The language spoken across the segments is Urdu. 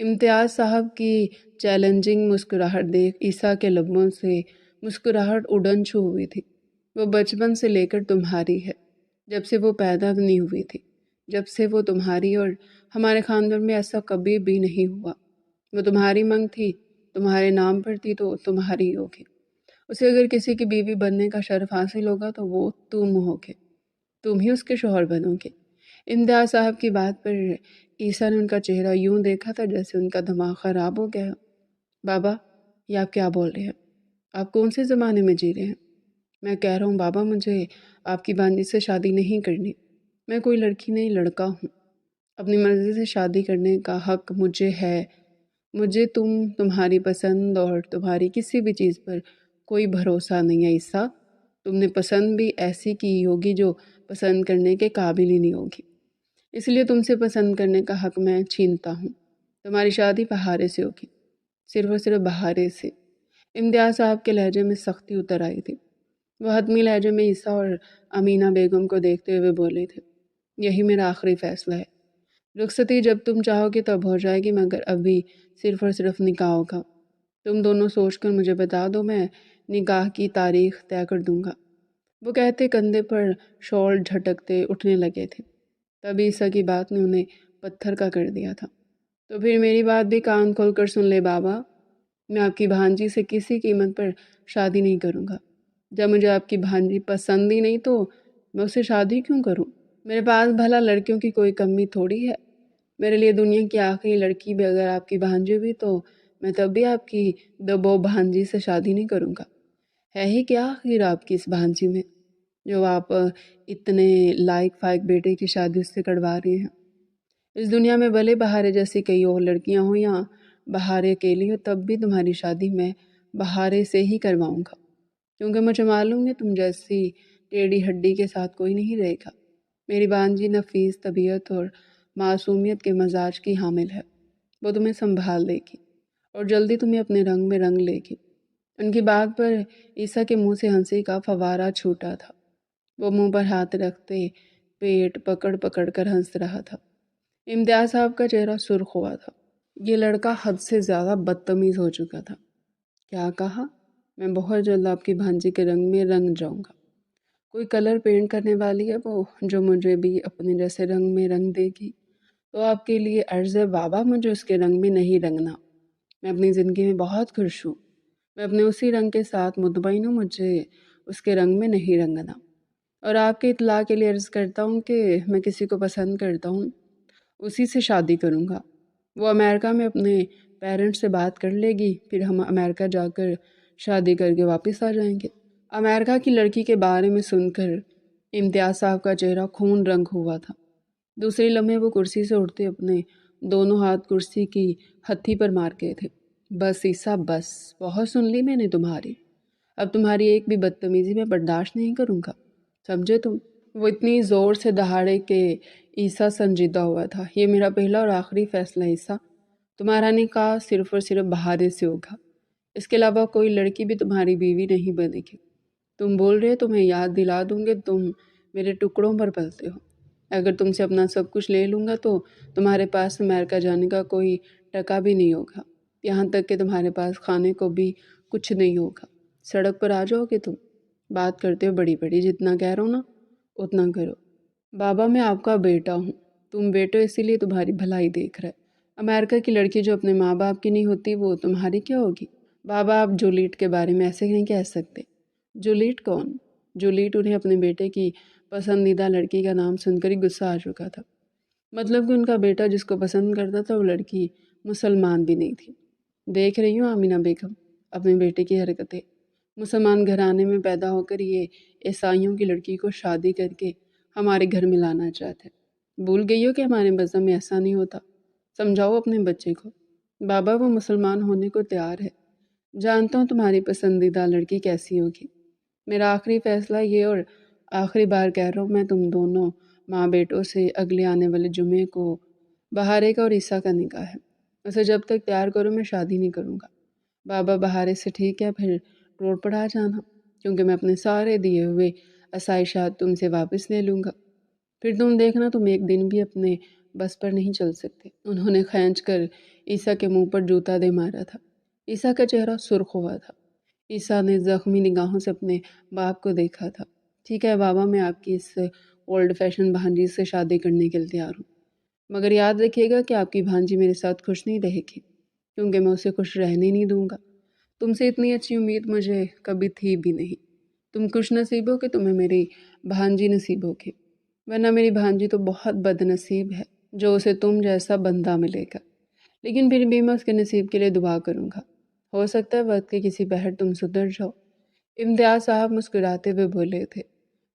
امتیاز صاحب کی چیلنجنگ مسکراہٹ دیکھ عیسیٰ کے لبوں سے مسکراہٹ اڑن چھو ہوئی تھی۔ وہ بچپن سے لے کر تمہاری ہے، جب سے وہ پیدا نہیں ہوئی تھی، جب سے وہ تمہاری، اور ہمارے خاندان میں ایسا کبھی بھی نہیں ہوا۔ وہ تمہاری منگ تھی، تمہارے نام پر تھی تو تمہاری ہوگی۔ اسے اگر کسی کی بیوی بننے کا شرف حاصل ہوگا تو وہ تم ہوگے، تم ہی اس کے شوہر بنو گے۔ امتیاز صاحب کی بات پر عیسیٰ نے ان کا چہرہ یوں دیکھا تھا جیسے ان کا دماغ خراب ہو گیا۔ بابا، یہ آپ کیا بول رہے ہیں؟ آپ کون سے زمانے میں جی رہے ہیں؟ میں کہہ رہا ہوں بابا، مجھے آپ کی بانجی سے شادی نہیں کرنی۔ میں کوئی لڑکی نہیں، لڑکا ہوں۔ اپنی مرضی سے شادی کرنے کا حق مجھے ہے۔ مجھے تمہاری پسند اور تمہاری کسی بھی چیز پر کوئی بھروسہ نہیں ہے عیسیٰ۔ تم نے پسند بھی ایسی کی ہوگی جو پسند کرنے کے قابل ہی نہیں ہوگی، اس لیے تم سے پسند کرنے کا حق میں چھینتا ہوں۔ تمہاری شادی بہارے سے ہوگی، صرف اور صرف بہارے سے۔ امتیاز صاحب کے لہجے میں سختی اتر آئی تھی۔ وہ حتمی لہجے میں عیسیٰ اور امینہ بیگم کو دیکھتے ہوئے بولے تھے، یہی میرا آخری فیصلہ ہے۔ رخصتی جب تم چاہو گے تب ہو جائے گی، مگر ابھی صرف اور صرف نکاح ہوگا۔ تم دونوں سوچ کر مجھے بتا دو، میں نکاح کی تاریخ طے کر دوں گا۔ وہ کہتے کندھے پر شال جھٹکتے اٹھنے لگے تھے، تب عیسیٰ کی بات نے انہیں پتھر کا کر دیا تھا۔ تو پھر میری بات بھی کان کھول کر سن لے بابا، میں آپ کی بھانجی سے کسی قیمت پر شادی نہیں کروں گا۔ جب مجھے آپ کی بھانجی پسند ہی نہیں تو میں اسے شادی کیوں کروں؟ میرے پاس بھلا لڑکیوں کی کوئی کمی تھوڑی ہے۔ میرے لیے دنیا کی آخری لڑکی بھی اگر آپ کی بھانجی ہوئی تو میں تب بھی آپ کی دبو بھانجی سے شادی نہیں کروں گا۔ ہے ہی کیا آخر آپ کی اس بھانجی میں جو آپ اتنے لائق فائق بیٹے کی شادی اس سے کروا رہے ہیں؟ اس دنیا میں بھلے بہارے جیسی کئی اور لڑکیاں ہوں یا بہارے اکیلی ہو، تب بھی تمہاری شادی میں بہارے سے ہی کرواؤں گا، کیونکہ مجھے معلوم ہے تم جیسی ٹیڑھی ہڈی کے ساتھ کوئی نہیں رہے گا۔ میری بانجی نفیس طبیعت اور معصومیت کے مزاج کی حامل ہے، وہ تمہیں سنبھال لے گی اور جلدی تمہیں اپنے رنگ میں رنگ لے گی۔ ان کی بات پر عیسیٰ کے منہ سے ہنسی کا فوارہ چھوٹا تھا۔ وہ منہ پر ہاتھ رکھتے پیٹ پکڑ پکڑ کر ہنس رہا تھا۔ امتیاز صاحب کا چہرہ سرخ ہوا تھا۔ یہ لڑکا حد سے زیادہ بدتمیز ہو چکا تھا۔ کیا کہا؟ میں بہت جلد آپ کی بھانجی کے رنگ میں رنگ جاؤں گا۔ کوئی کلر پینٹ کرنے والی ہے وہ جو مجھے بھی اپنے جیسے رنگ میں رنگ دے گی؟ تو آپ کے لیے عرض ہے بابا، مجھے اس کے رنگ میں نہیں رنگنا۔ میں اپنی زندگی میں بہت خوش ہوں، میں اپنے اسی رنگ کے ساتھ مطمئن ہوں، مجھے اس کے رنگ میں نہیں رنگنا۔ اور آپ کے اطلاع کے لیے عرض کرتا ہوں کہ میں کسی کو پسند کرتا ہوں اسی سے شادی کروں گا۔ وہ امریکہ میں اپنے پیرنٹس سے بات کر لے گی، پھر ہم امریکہ جا کر شادی کر کے واپس آ جائیں گے۔ امریکہ کی لڑکی کے بارے میں سن کر امتیاز صاحب کا چہرہ خون رنگ ہوا تھا۔ دوسری لمحے وہ کرسی سے اٹھتے اپنے دونوں ہاتھ کرسی کی ہتھی پر مار گئے تھے۔ بس عیسیٰ، بس، بہت سن لی میں نے تمہاری۔ اب تمہاری ایک بھی بدتمیزی میں برداشت نہیں کروں گا، سمجھے تم؟ وہ اتنی زور سے دہاڑے کہ عیسیٰ سنجیدہ ہوا تھا۔ یہ میرا پہلا اور آخری فیصلہ ہے عیسیٰ، تمہارا نکاح صرف اور صرف بہارے سے ہوگا۔ اس کے علاوہ کوئی لڑکی بھی تمہاری بیوی نہیں بنے گی۔ تم بول رہے تو میں یاد دلا دوں گی، تم میرے ٹکڑوں پر پلتے ہو۔ اگر تم سے اپنا سب کچھ لے لوں گا تو تمہارے پاس امریکہ جانے کا کوئی ٹکا بھی نہیں ہوگا، یہاں تک کہ تمہارے پاس کھانے کو بھی کچھ نہیں ہوگا۔ سڑک پر آ جاؤ گے تم، بات کرتے ہو بڑی بڑی، جتنا کہہ رہا ہوں نا اتنا کرو۔ بابا، میں آپ کا بیٹا ہوں، تم بیٹو اسی لیے تمہاری بھلائی دیکھ رہا ہے۔ امریکہ کی لڑکی جو اپنے ماں باپ کی نہیں ہوتی وہ تمہاری کیا ہوگی؟ بابا، آپ جولیٹ کے بارے میں ایسے نہیں کہہ سکتے۔ جولیٹ کون؟ جولیٹ انہیں اپنے بیٹے کی پسندیدہ لڑکی کا نام سن کر ہی غصہ آ چکا تھا۔ مطلب کہ ان کا بیٹا جس کو پسند کرتا تھا وہ لڑکی مسلمان بھی نہیں تھی۔ دیکھ رہی ہوں آمینہ بیگم اپنے بیٹے کی حرکتیں، مسلمان گھرانے میں پیدا ہو کر یہ عیسائیوں کی لڑکی کو شادی کر کے ہمارے گھر میں لانا چاہتے ہیں۔ بھول گئی ہو کہ ہمارے مذہب میں ایسا نہیں ہوتا، سمجھاؤ اپنے بچے کو۔ بابا، وہ مسلمان ہونے کو تیار ہے، جانتا ہوں تمہاری پسندیدہ لڑکی کیسی ہوگی۔ میرا آخری فیصلہ یہ، اور آخری بار کہہ رہا ہوں، میں تم دونوں ماں بیٹوں سے اگلے آنے والے جمعے کو بہارے کا اور عیسیٰ کا نکاح ہے، اسے جب تک تیار کرو میں شادی نہیں کروں گا۔ بابا، بہارے سے ٹھیک ہے، پھر روڈ پر آ جانا، کیونکہ میں اپنے سارے دیے ہوئے آسائشات تم سے واپس لے لوں گا، پھر تم دیکھنا تم ایک دن بھی اپنے بس پر نہیں چل سکتے۔ انہوں نے کھینچ کر عیسیٰ کے منہ پر جوتا دے مارا تھا۔ عیسیٰ کا چہرہ سرخ ہوا تھا۔ عیسیٰ نے زخمی نگاہوں سے اپنے باپ کو دیکھا تھا۔ ٹھیک ہے بابا، میں آپ کی اس اولڈ فیشن بھانجی سے شادی کرنے کے لیے تیار ہوں، مگر یاد رکھیے گا کہ آپ کی بھانجی میرے ساتھ خوش نہیں رہے گی، کیونکہ میں اسے خوش رہنے نہیں دوں گا۔ تم سے اتنی اچھی امید مجھے کبھی تھی بھی نہیں۔ تم خوش نصیب ہو کہ تمہیں میری بھانجی نصیب ہوگی، ورنہ میری بھانجی تو بہت بد نصیب ہے جو اسے تم جیسا بندہ ملے گا۔ لیکن پھر بھی میں اس کے نصیب کے لیے دعا کروں گا، ہو سکتا ہے وقت کے کسی پہر تم سدھر جاؤ۔ امتیاز صاحب مسکراتے ہوئے بولے تھے۔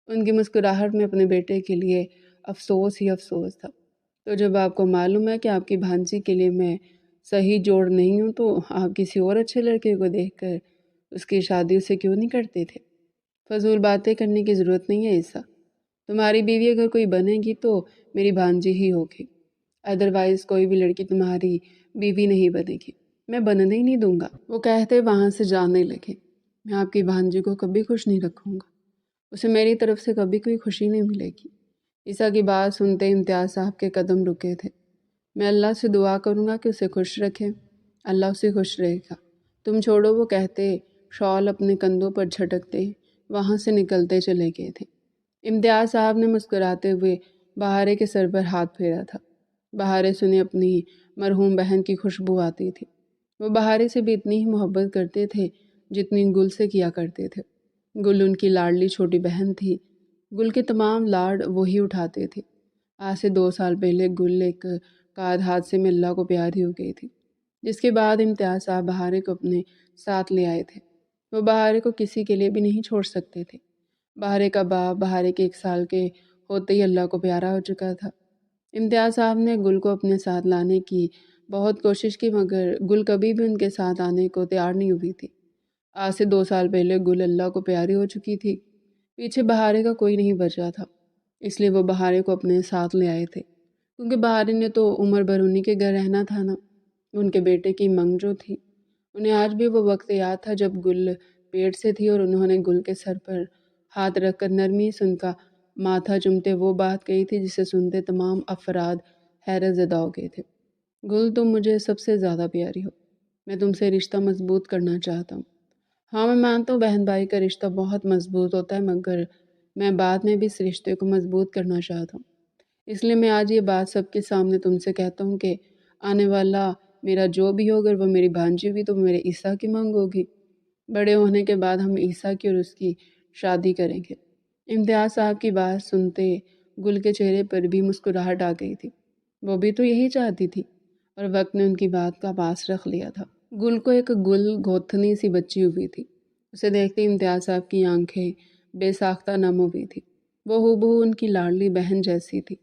ان کی مسکراہٹ میں اپنے بیٹے کے لیے افسوس ہی افسوس تھا۔ تو جب آپ کو معلوم ہے کہ آپ کی بھانجی کے لیے میں صحیح جوڑ نہیں ہوں، تو آپ کسی اور اچھے لڑکے کو دیکھ کر اس کی شادی اسے کیوں نہیں کرتے تھے؟ فضول باتیں کرنے کی ضرورت نہیں ہے عیسیٰ۔ تمہاری بیوی اگر کوئی بنے گی تو میری بھانجی ہی ہوگی، ادروائز کوئی بھی لڑکی تمہاری بیوی نہیں بنے گی، میں بننے ہی نہیں دوں گا۔ وہ کہتے وہاں سے جانے لگے۔ میں آپ کی بھانجی کو کبھی خوش نہیں رکھوں گا، اسے میری طرف سے کبھی کوئی خوشی نہیں ملے گی۔ عیسیٰ کی بات سنتے امتیاز صاحب کے قدم رکے تھے۔ میں اللہ سے دعا کروں گا کہ اسے خوش رکھے، اللہ اسے خوش رہے گا۔ تم چھوڑو، وہ کہتے شال اپنے کندھوں پر جھٹکتے وہاں سے نکلتے چلے گئے تھے۔ امتیاز صاحب نے مسکراتے ہوئے بہارے کے سر پر ہاتھ پھیرا تھا۔ بہارے سنے اپنی مرحوم بہن کی خوشبو آتی تھی۔ وہ بہارے سے بھی اتنی ہی محبت کرتے تھے جتنی گل سے کیا کرتے تھے۔ گل ان کی لاڈلی چھوٹی بہن تھی۔ گل کے تمام لاڈ وہی اٹھاتے تھے۔ آج سے 2 سال پہلے گل ایک کار حادثے میں اللہ کو پیاری ہو گئی تھی، جس کے بعد امتیاز صاحب بہارے کو اپنے ساتھ لے آئے تھے۔ وہ بہارے کو کسی کے لیے بھی نہیں چھوڑ سکتے تھے۔ بہارے کا باپ بہارے کے 1 سال کے ہوتے ہی اللہ کو پیارا ہو چکا تھا۔ امتیاز صاحب نے گل کو اپنے ساتھ لانے کی بہت کوشش کی، مگر گل کبھی بھی ان کے ساتھ آنے کو تیار نہیں ہوئی تھی۔ آج سے 2 سال پہلے گل اللہ کو پیاری ہو چکی تھی۔ پیچھے بہارے کا کوئی نہیں بچا تھا، اس لیے وہ بہارے کو اپنے ساتھ لے آئے تھے، کیونکہ بہارے نے تو عمر بھر انہی کے گھر رہنا تھا نا۔ ان کے بیٹے کی منگ جو تھی، انہیں آج بھی وہ وقت یاد تھا جب گل پیٹ سے تھی اور انہوں نے گل کے سر پر ہاتھ رکھ کر نرمی سے ان کا ماتھا چومتے وہ بات کہی تھی جسے سنتے تمام افراد حیرت زدہ ہو گئے تھے۔ گل، تم مجھے سب سے زیادہ پیاری ہو، میں تم سے رشتہ مضبوط کرنا چاہتا ہوں۔ ہاں میں مانتا ہوں بہن بھائی کا رشتہ بہت مضبوط ہوتا ہے، مگر میں بعد میں بھی اس رشتے کو مضبوط کرنا چاہتا ہوں۔ اس لیے میں آج یہ بات سب کے سامنے تم سے کہتا ہوں کہ آنے والا میرا جو بھی ہو، اگر وہ میری بھانجی ہوئی تو میرے عیسیٰ کی مانگ ہوگی۔ بڑے ہونے کے بعد ہم عیسیٰ کی اور اس کی شادی کریں گے۔ امتیاز صاحب کی بات سنتے گل کے چہرے پر بھی مسکراہٹ آ گئی تھی۔ وہ بھی تو یہی چاہتی تھی، اور وقت نے ان کی بات کا پاس رکھ لیا تھا۔ گل کو ایک گل گھوتھنی سی بچی ہوئی تھی۔ اسے دیکھتے امتیاز صاحب کی آنکھیں بے ساختہ نم ہو گئی تھی۔ وہ ہو ان کی لاڈلی بہن جیسی تھی۔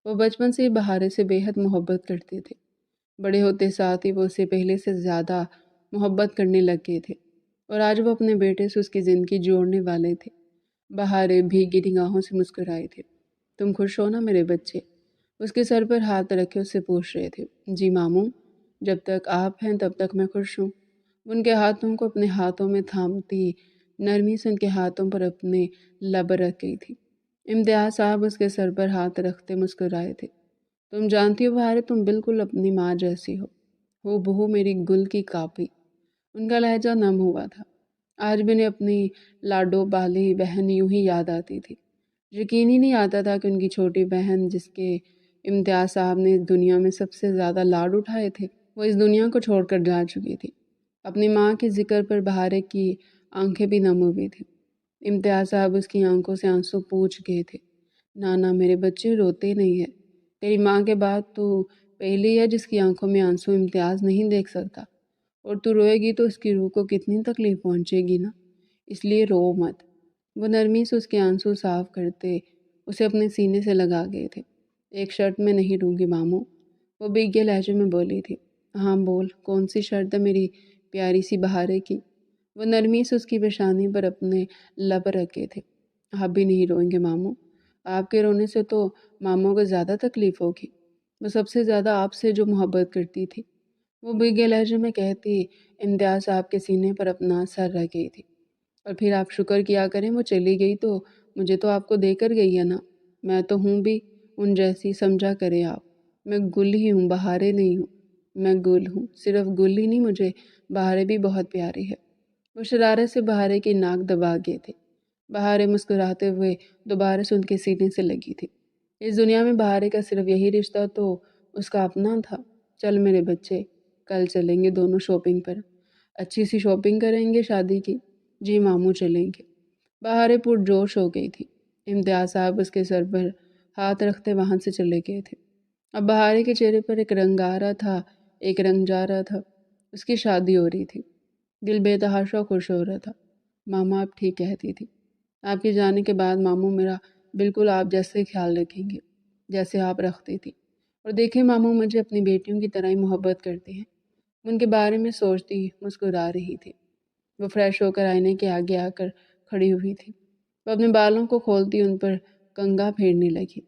وہ بچپن سے ہی بہارے سے بے حد محبت کرتے تھے۔ بڑے ہوتے ساتھ ہی وہ اسے پہلے سے زیادہ محبت کرنے لگ گئے تھے، اور آج وہ اپنے بیٹے سے اس کی زندگی جوڑنے والے تھے۔ بہارے بھیگی نگاہوں سے مسکرائے تھے۔ تم خوش ہو نا میرے بچے؟ اس کے سر پر ہاتھ رکھے اس سے پوچھ رہے تھے۔ جی ماموں، جب تک آپ ہیں تب تک میں خوش ہوں۔ ان کے ہاتھوں کو اپنے ہاتھوں میں تھامتی نرمی سے ان کے ہاتھوں پر اپنے لب رکھ گئی تھی۔ امتیاز صاحب اس کے سر پر ہاتھ رکھتے مسکرائے تھے۔ تم جانتی ہو بہارے، تم بالکل اپنی ماں جیسی ہو بہو میری گل کی کاپی۔ ان کا لہجہ نم ہوا تھا۔ آج بھی انہیں اپنی لاڈو بالی بہن یوں ہی یاد آتی تھی۔ یقین ہی نہیں آتا تھا کہ ان کی چھوٹی بہن، جس کے امتیاز صاحب نے دنیا میں سب سے زیادہ لاڈ اٹھائے تھے، وہ اس دنیا کو چھوڑ کر جا چکی تھی۔ اپنی ماں کے ذکر پر بہارے کی آنکھیں بھی نم ہوئی تھیں۔ امتیاز صاحب اس کی آنکھوں سے آنسو پوچھ گئے تھے۔ نانا میرے بچے، روتے نہیں ہے، تیری ماں کے بعد تو پہلی ہے جس کی آنکھوں میں آنسو امتیاز نہیں دیکھ سکتا، اور تو روئے گی تو اس کی روح کو کتنی تکلیف پہنچے گی نا، اس لیے رو مت۔ وہ نرمی سے اس کے آنسو صاف کرتے اسے اپنے سینے سے لگا گئے تھے۔ ایک شرط میں نہیں روں گی ماموں، وہ بھیگے لہجے میں بولی تھی۔ ہاں بول، کون سی شرط ہے میری پیاری سی بہارے کی؟ وہ نرمی سے اس کی پیشانی پر اپنے لب رکھے تھے۔ آپ بھی نہیں روئیں گے ماموں، آپ کے رونے سے تو ماموں کو زیادہ تکلیف ہوگی، وہ سب سے زیادہ آپ سے جو محبت کرتی تھی، وہ بھیگے لہجے میں کہتی امتیاز صاحب کے سینے پر اپنا سر رکھ گئی تھی۔ اور پھر آپ شکر کیا کریں، وہ چلی گئی تو مجھے تو آپ کو دے کر گئی ہے نا، میں تو ہوں بھی ان جیسی، سمجھا کریں آپ، میں گل ہی ہوں، بہارے نہیں ہوں۔ میں گل ہوں، صرف گل ہی نہیں، مجھے بہاریں بھی بہت پیاری ہے۔ وہ شرارت سے بہارے کی ناک دبا گئے تھے۔ بہاریں مسکراتے ہوئے دوبارہ سے ان کے سینے سے لگی تھی۔ اس دنیا میں بہارے کا صرف یہی رشتہ تو اس کا اپنا تھا۔ چل میرے بچے، کل چلیں گے دونوں شاپنگ پر، اچھی سی شاپنگ کریں گے شادی کی۔ جی ماموں چلیں گے۔ بہاریں پرجوش ہو گئی تھی۔ امتیاز صاحب اس کے سر پر ہاتھ رکھتے وہاں سے چلے گئے تھے۔ اب بہارے کے چہرے پر ایک رنگ آ رہا تھا، ایک رنگ جا رہا تھا۔ اس کی شادی ہو رہی تھی، دل بے تحاشا خوش ہو رہا تھا۔ ماما آپ ٹھیک کہتی تھی، آپ کے جانے کے بعد ماموں میرا بالکل آپ جیسے خیال رکھیں گے جیسے آپ رکھتی تھی۔ اور دیکھیں ماموں مجھے اپنی بیٹیوں کی طرح ہی محبت کرتے ہیں۔ ان کے بارے میں سوچتی مسکرا رہی تھی۔ وہ فریش ہو کر آئینے کے آگے آ کر کھڑی ہوئی تھی۔ وہ اپنے بالوں کو کھولتی ان پر کنگھا پھیرنے لگی۔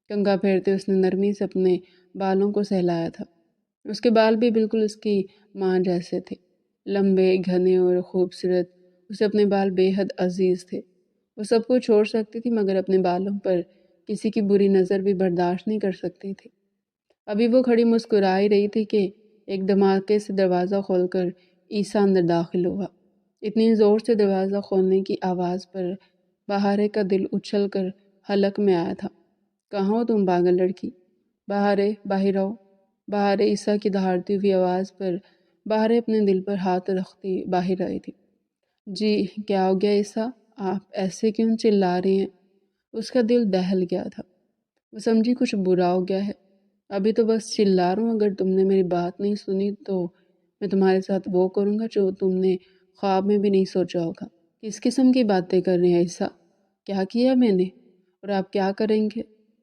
کنگھا پھیرتے اس نے نرمی سے اپنے بالوں کو سہلایا تھا۔ اس کے بال بھی بالکل اس کی ماں جیسے تھے، لمبے، گھنے اور خوبصورت۔ اسے اپنے بال بے حد عزیز تھے۔ وہ سب کو چھوڑ سکتی تھی مگر اپنے بالوں پر کسی کی بری نظر بھی برداشت نہیں کر سکتی تھی۔ ابھی وہ کھڑی مسکرا ہی رہی تھی کہ ایک دھماکے سے دروازہ کھول کر عیسیٰ اندر داخل ہوا۔ اتنی زور سے دروازہ کھولنے کی آواز پر بہارے کا دل اچھل کر حلق میں آیا تھا۔ کہاں ہو تم پاگل لڑکی؟ بہارے باہر آؤ۔ بہارے عیسیٰ کی دہاڑتی ہوئی آواز پر بہارے اپنے دل پر ہاتھ رکھتی باہر آئی تھی۔ جی کیا ہو گیا عیسیٰ؟ آپ ایسے کیوں چلا رہے ہیں؟ اس کا دل دہل گیا تھا۔ وہ سمجھی کچھ برا ہو گیا ہے۔ ابھی تو بس چلا رہا ہوں، اگر تم نے میری بات نہیں سنی تو میں تمہارے ساتھ وہ کروں گا جو تم نے خواب میں بھی نہیں سوچا ہوگا۔ کس قسم کی باتیں کر رہے ہیں عیسیٰ؟ کیا کیا میں نے اور آپ کیا کریں گے؟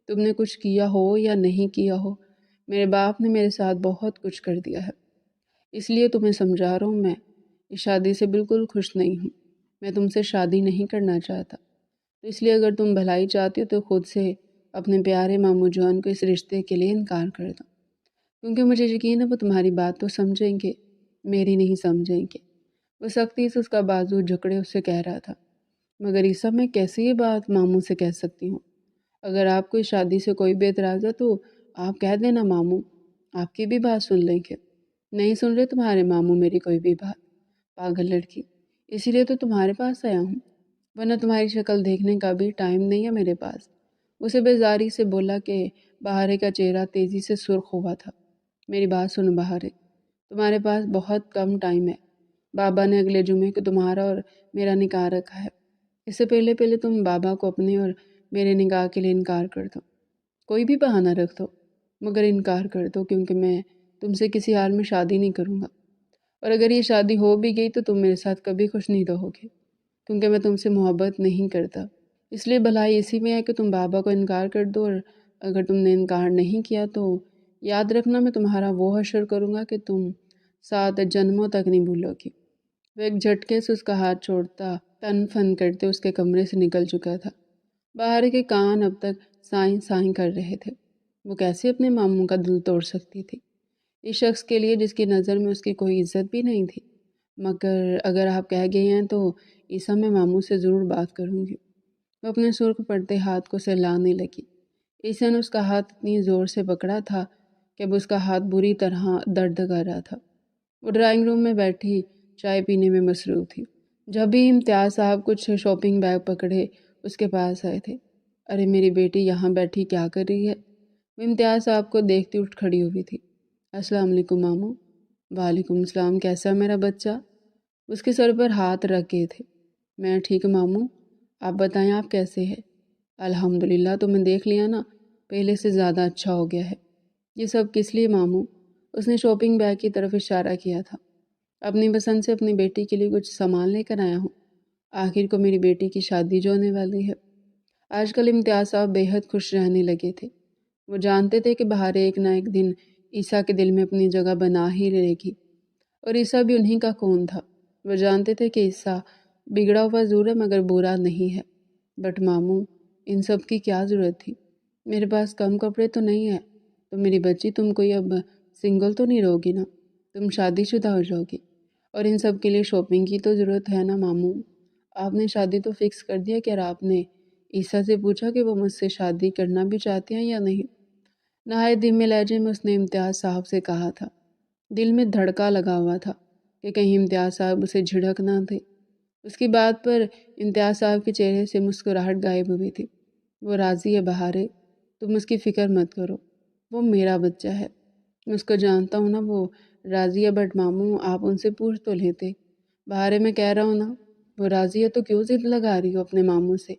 تم نے کچھ کیا ہو یا نہیں کیا ہو، میرے باپ نے میرے ساتھ بہت کچھ کر دیا ہے، اس لیے تمہیں سمجھا رہا ہوں۔ میں اس شادی سے بالکل خوش نہیں ہوں۔ میں تم سے شادی نہیں کرنا چاہتا، تو اس لیے اگر تم بھلائی چاہتی ہو تو خود سے اپنے پیارے ماموں جان کو اس رشتے کے لیے انکار کر دو، کیونکہ مجھے یقین ہے وہ تمہاری بات تو سمجھیں گے، میری نہیں سمجھیں گے۔ وہ سختی سے اس کا بازو جھکڑے اس سے کہہ رہا تھا، مگر عیسیٰ میں کیسے یہ بات ماموں سے کہہ سکتی ہوں؟ اگر آپ کو اس شادی سے کوئی بھی اعتراض ہے تو آپ کہہ دینا ماموں، آپ کی بھی بات سن لیں گے۔ نہیں سن رہے تمہارے ماموں میری کوئی بھی بات، پاگل لڑکی، اسی لیے تو تمہارے پاس آیا ہوں، ورنہ تمہاری شکل دیکھنے کا بھی ٹائم نہیں ہے میرے پاس۔ اسے بیزاری سے بولا کہ بہارے کا چہرہ تیزی سے سرخ ہوا تھا۔ میری بات سنو بہارے، تمہارے پاس بہت کم ٹائم ہے۔ بابا نے اگلے جمعے کو تمہارا اور میرا نکاح رکھا ہے۔ اس سے پہلے تم بابا کو اپنے اور میرے نکاح کے لیے انکار کر دو، کوئی بھی بہانہ رکھ دو، مگر انکار کر دو، کیونکہ میں تم سے کسی حال میں شادی نہیں کروں گا، اور اگر یہ شادی ہو بھی گئی تو تم میرے ساتھ کبھی خوش نہیں رہو گے، کیونکہ میں تم سے محبت نہیں کرتا۔ اس لیے بھلائی اسی میں ہے کہ تم بابا کو انکار کر دو، اور اگر تم نے انکار نہیں کیا تو یاد رکھنا میں تمہارا وہ حشر کروں گا کہ تم 7 جنموں تک نہیں بھولو گی۔ وہ ایک جھٹکے سے اس کا ہاتھ چھوڑتا تن فن کرتے اس کے کمرے سے نکل چکا تھا۔ بہارے کے کان اب تک سائیں سائیں کر رہے تھے۔ وہ کیسے اپنے ماموں کا دل توڑ سکتی تھی، اس شخص کے لیے جس کی نظر میں اس کی کوئی عزت بھی نہیں تھی؟ مگر اگر آپ کہہ گئے ہیں تو عیسیٰ میں ماموں سے ضرور بات کروں گی۔ وہ اپنے سرخ پڑتے ہاتھ کو سہلانے لگی۔ عیسیٰ نے اس کا ہاتھ اتنی زور سے پکڑا تھا کہ اب اس کا ہاتھ بری طرح درد کر رہا تھا۔ وہ ڈرائنگ روم میں بیٹھی چائے پینے میں مصروف تھی، جب بھی امتیاز صاحب کچھ شاپنگ بیگ پکڑے اس کے پاس آئے تھے۔ ارے میری بیٹی یہاں بیٹھی کیا کر رہی ہے؟ وہ امتیاز صاحب کو دیکھتی اٹھ کھڑی ہوئی تھی۔ السلام علیکم ماموں۔ وعلیکم السلام، کیسا میرا بچہ؟ اس کے سر پر ہاتھ رکھ گئے تھے۔ میں ٹھیک ماموں، آپ بتائیں آپ کیسے ہیں؟ الحمدللہ، تمہیں دیکھ لیا نا، پہلے سے زیادہ اچھا ہو گیا ہے۔ یہ سب کس لیے ماموں؟ اس نے شاپنگ بیگ کی طرف اشارہ کیا تھا۔ اپنی پسند سے اپنی بیٹی کے لیے کچھ سامان لے کر آیا ہوں، آخر کو میری بیٹی کی شادی جو ہونے والی ہے۔ آج کل امتیاز صاحب بے حد خوش رہنے لگے تھے۔ وہ جانتے تھے کہ بہارے ایک نہ ایک دن عیسیٰ کے دل میں اپنی جگہ بنا ہی رہے گی، اور عیسیٰ بھی انہی کا خون تھا۔ وہ جانتے تھے کہ عیسیٰ بگڑا ہوا ضرور ہے مگر برا نہیں ہے۔ بٹ ماموں، ان سب کی کیا ضرورت تھی؟ میرے پاس کم کپڑے تو نہیں ہے، تو میری بچی تم کوئی اب سنگل تو نہیں رہو گی نا، تم شادی شدہ ہو جاؤ گی، اور ان سب کے لیے شاپنگ کی تو ضرورت ہے نا ماموں۔ آپ نے شادی تو فکس کر دیا کہ آپ نے عیسیٰ سے پوچھا کہ وہ مجھ سے شادی کرنا بھی چاہتے ہیں یا نہیں؟ نہایت دھیمے لہجے میں اس نے امتیاز صاحب سے کہا تھا۔ دل میں دھڑکا لگا ہوا تھا کہ کہیں امتیاز صاحب اسے جھڑک نہ دے۔ اس کی بات پر امتیاز صاحب کے چہرے سے مسکراہٹ غائب ہوئی تھی۔ وہ راضی ہے بہارے، تم اس کی فکر مت کرو، وہ میرا بچہ ہے، میں اس کو جانتا ہوں نا، وہ راضی ہے، بٹ ماموں آپ ان سے پوچھ تو لیتے۔ بہارے میں کہہ رہا ہوں نا، وہ راضی ہے تو کیوں ضد لگا رہی ہو اپنے ماموں سے؟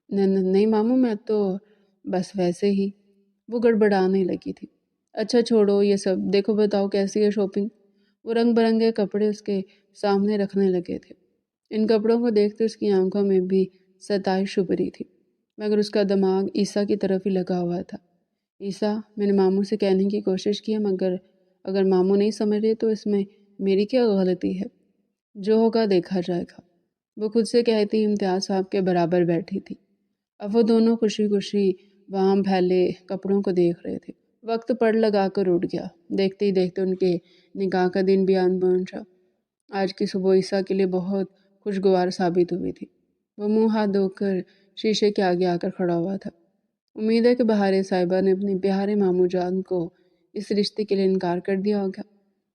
نہیں ماموں، میں تو بس ویسے ہی۔ وہ گڑبڑانے لگی تھی۔ اچھا چھوڑو یہ سب، دیکھو بتاؤ کیسی ہے شاپنگ؟ وہ رنگ برنگے کپڑے اس کے سامنے رکھنے لگے تھے۔ ان کپڑوں کو دیکھتے اس کی آنکھوں میں بھی ستائش ابھری تھی، مگر اس کا دماغ عیسیٰ کی طرف ہی لگا ہوا تھا۔ عیسیٰ، میں نے ماموں سے کہنے کی کوشش کی ہے، مگر اگر ماموں نہیں سمجھ رہے تو اس میں میری کیا غلطی ہے؟ جو ہوگا دیکھا جائے گا، وہ خود سے کہتی امتیاز صاحب کے برابر بیٹھی تھی۔ اب وہ دونوں خوشی خوشی وہاں پھیلے کپڑوں کو دیکھ رہے تھے۔ وقت پڑ لگا کر اٹھ گیا۔ دیکھتے ہی دیکھتے ان کے نکاح کا دن بھی آن پہنچا۔ آج کی صبح عیسیٰ کے لیے بہت خوشگوار ثابت ہوئی تھی۔ وہ منہ ہاتھ دھو کر شیشے کے آگے آ کر کھڑا ہوا تھا۔ امید ہے کہ بہارے صاحبہ نے اپنے پیارے ماموں جان کو اس رشتے کے لیے انکار کر دیا ہوگا،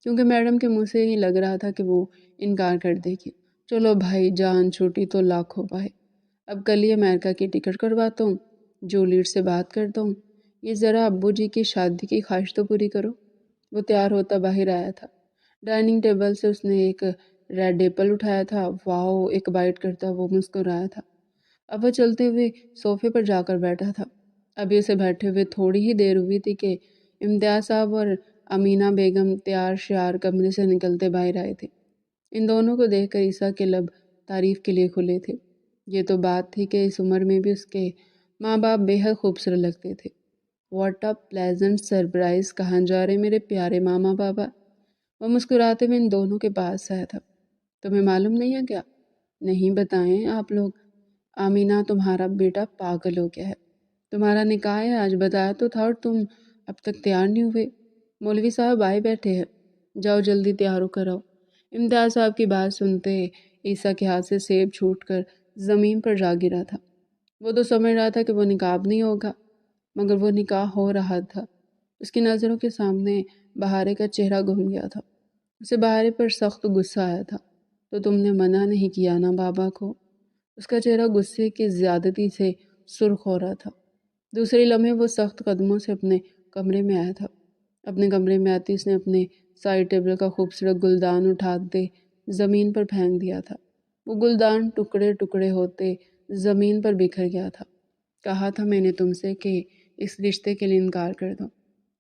کیونکہ میڈم کے منہ سے ہی لگ رہا تھا کہ وہ انکار کر دے گی۔ چلو بھائی جان چھوٹی تو لاکھ ہو پائے۔ اب کل ہی امریکہ کی ٹکٹ کرواتا ہوں، جولیٹ سے بات کرتا ہوں، یہ ذرا ابو جی کی شادی کی خواہش تو پوری کرو۔ وہ تیار ہوتا باہر آیا تھا۔ ڈائننگ ٹیبل سے اس نے ایک ریڈ ایپل اٹھایا تھا۔ واؤ، ایک بائٹ کرتا وہ مسکرایا تھا۔ اب وہ چلتے ہوئے صوفے پر جا کر بیٹھا تھا۔ ابھی اسے بیٹھے ہوئے تھوڑی ہی دیر ہوئی تھی کہ امتیاز صاحب اور امینہ بیگم تیار شیار کمرے سے نکلتے باہر آئے تھے۔ ان دونوں کو دیکھ کر عیسیٰ کے لب تعریف کے لیے کھلے تھے۔ یہ تو بات تھی کہ اس عمر میں بھی اس کے ماں باپ بے حد خوبصورت لگتے تھے۔ واٹ اے پلیزنٹ سرپرائز، کہاں جا رہے میرے پیارے ماما بابا؟ وہ مسکراتے ہوئے ان دونوں کے پاس آیا تھا۔ تمہیں معلوم نہیں ہے کیا؟ نہیں بتائیں آپ لوگ، آمینہ تمہارا بیٹا پاگل ہو گیا ہے، تمہارا نکاح ہے آج، بتایا تو تھا اور تم اب تک تیار نہیں ہوئے۔ مولوی صاحب آئے بیٹھے ہیں، جاؤ جلدی تیار ہو کر آؤ۔ امتیاز صاحب کی بات سنتے عیسیٰ کے ہاتھ سے سیب چھوٹ کر زمین پر جا گرا تھا۔ وہ تو سمجھ رہا تھا کہ وہ نکاح نہیں ہوگا، مگر وہ نکاح ہو رہا تھا۔ اس کی نظروں کے سامنے بہارے کا چہرہ گھوم گیا تھا۔ اسے بہارے پر سخت غصہ آیا تھا۔ تو تم نے منع نہیں کیا نا بابا کو؟ اس کا چہرہ غصے کی زیادتی سے سرخ ہو رہا تھا۔ دوسرے لمحے وہ سخت قدموں سے اپنے کمرے میں آیا تھا۔ اپنے کمرے میں آتی اس نے اپنے سائڈ ٹیبل کا خوبصورت گلدان اٹھاتے زمین پر پھینک دیا تھا۔ وہ گلدان ٹکڑے ٹکڑے ہوتے زمین پر بکھر گیا تھا۔ کہا تھا میں نے تم سے کہ اس رشتے کے لیے انکار کر دو،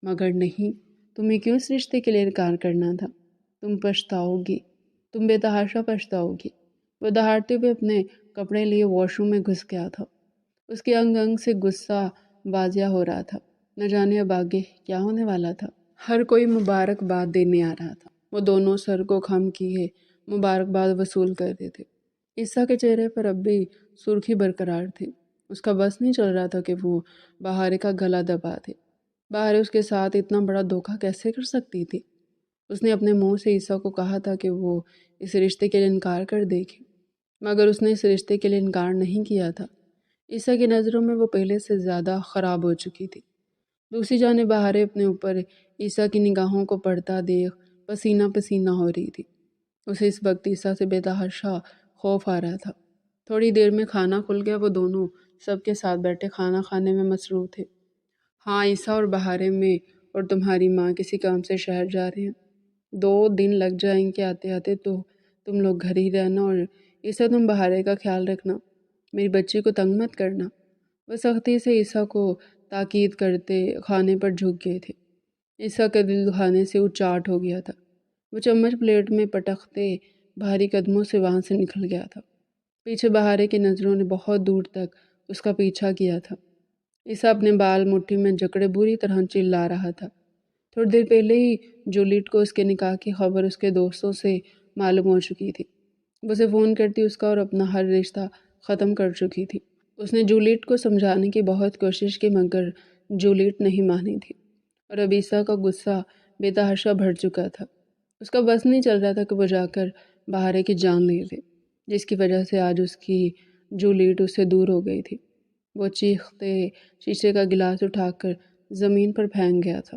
مگر نہیں، تمہیں کیوں اس رشتے کے لیے انکار کرنا تھا؟ تم پچھتاؤ گی، تم بے تحاشا پچھتاؤ گی۔ وہ دہاڑتے ہوئے اپنے کپڑے لیے واش روم میں گھس گیا تھا۔ اس کے انگ انگ سے غصہ واضح ہو رہا تھا۔ نہ جانے اب آگے کیا ہونے والا تھا۔ ہر کوئی مبارکباد دینے آ رہا تھا۔ وہ دونوں سر کو خم کیے مبارکباد وصول کر رہے تھے۔ عیسیٰ کے چہرے پر اب بھی سرخی برقرار تھی۔ اس کا بس نہیں چل رہا تھا کہ وہ بہارے کا گلا دبا دے۔ بہارے اس کے ساتھ اتنا بڑا دھوکہ کیسے کر سکتی تھی؟ اس نے اپنے منہ سے عیسیٰ کو کہا تھا کہ وہ اس رشتے کے لیے انکار کر دے گی، مگر اس نے اس رشتے کے لیے انکار نہیں کیا تھا۔ عیسیٰ کی نظروں میں وہ پہلے سے زیادہ خراب ہو چکی تھی۔ دوسری جانب بہارے اپنے اوپر عیسیٰ کی نگاہوں کو پڑتا دیکھ پسینہ پسینہ ہو رہی تھی۔ اسے اس وقت عیسیٰ سے بے تحاشا خوف آ رہا تھا۔ تھوڑی دیر میں کھانا کھل گیا۔ وہ دونوں سب کے ساتھ بیٹھے کھانا کھانے میں مصروف تھے۔ ہاں عیسیٰ اور بہارے میں اور تمہاری ماں کسی کام سے شہر جا رہے ہیں، 2 دن لگ جائیں گے آتے آتے، تو تم لوگ گھر ہی رہنا، اور عیسیٰ تم بہارے کا خیال رکھنا، میری بچی کو تنگ مت کرنا۔ وہ سختی سے عیسیٰ کو تاکید کرتے کھانے پر جھک گئے تھے۔ عیسیٰ کا دل کھانے سے اچاٹ ہو گیا تھا۔ وہ چمچ پلیٹ میں پٹکتے بھاری قدموں سے وہاں سے نکل گیا تھا۔ پیچھے بہارے کی نظروں نے بہت دور تک اس کا پیچھا کیا تھا۔ عیسیٰ اپنے بال مٹھی میں جکڑے بری طرح چلا رہا تھا۔ تھوڑی دیر پہلے ہی جولیٹ کو اس کے نکاح کی خبر اس کے دوستوں سے معلوم ہو چکی تھی۔ وہ اسے فون کرتی اس کا اور اپنا ہر رشتہ ختم کر چکی تھی۔ اس نے جولیٹ کو سمجھانے کی بہت کوشش کی، مگر جولیٹ نہیں مانی تھی، اور اب عیسیٰ کا غصہ بے تحاشا بڑھ چکا تھا۔ اس کا بس نہیں چل رہا تھا کہ وہ جا کر بہارے کی جان لے لے، جس کی وجہ سے آج اس کی جولیٹ اس سے دور ہو گئی تھی۔ وہ چیختے شیشے کا گلاس اٹھا کر زمین پر پھینک گیا تھا۔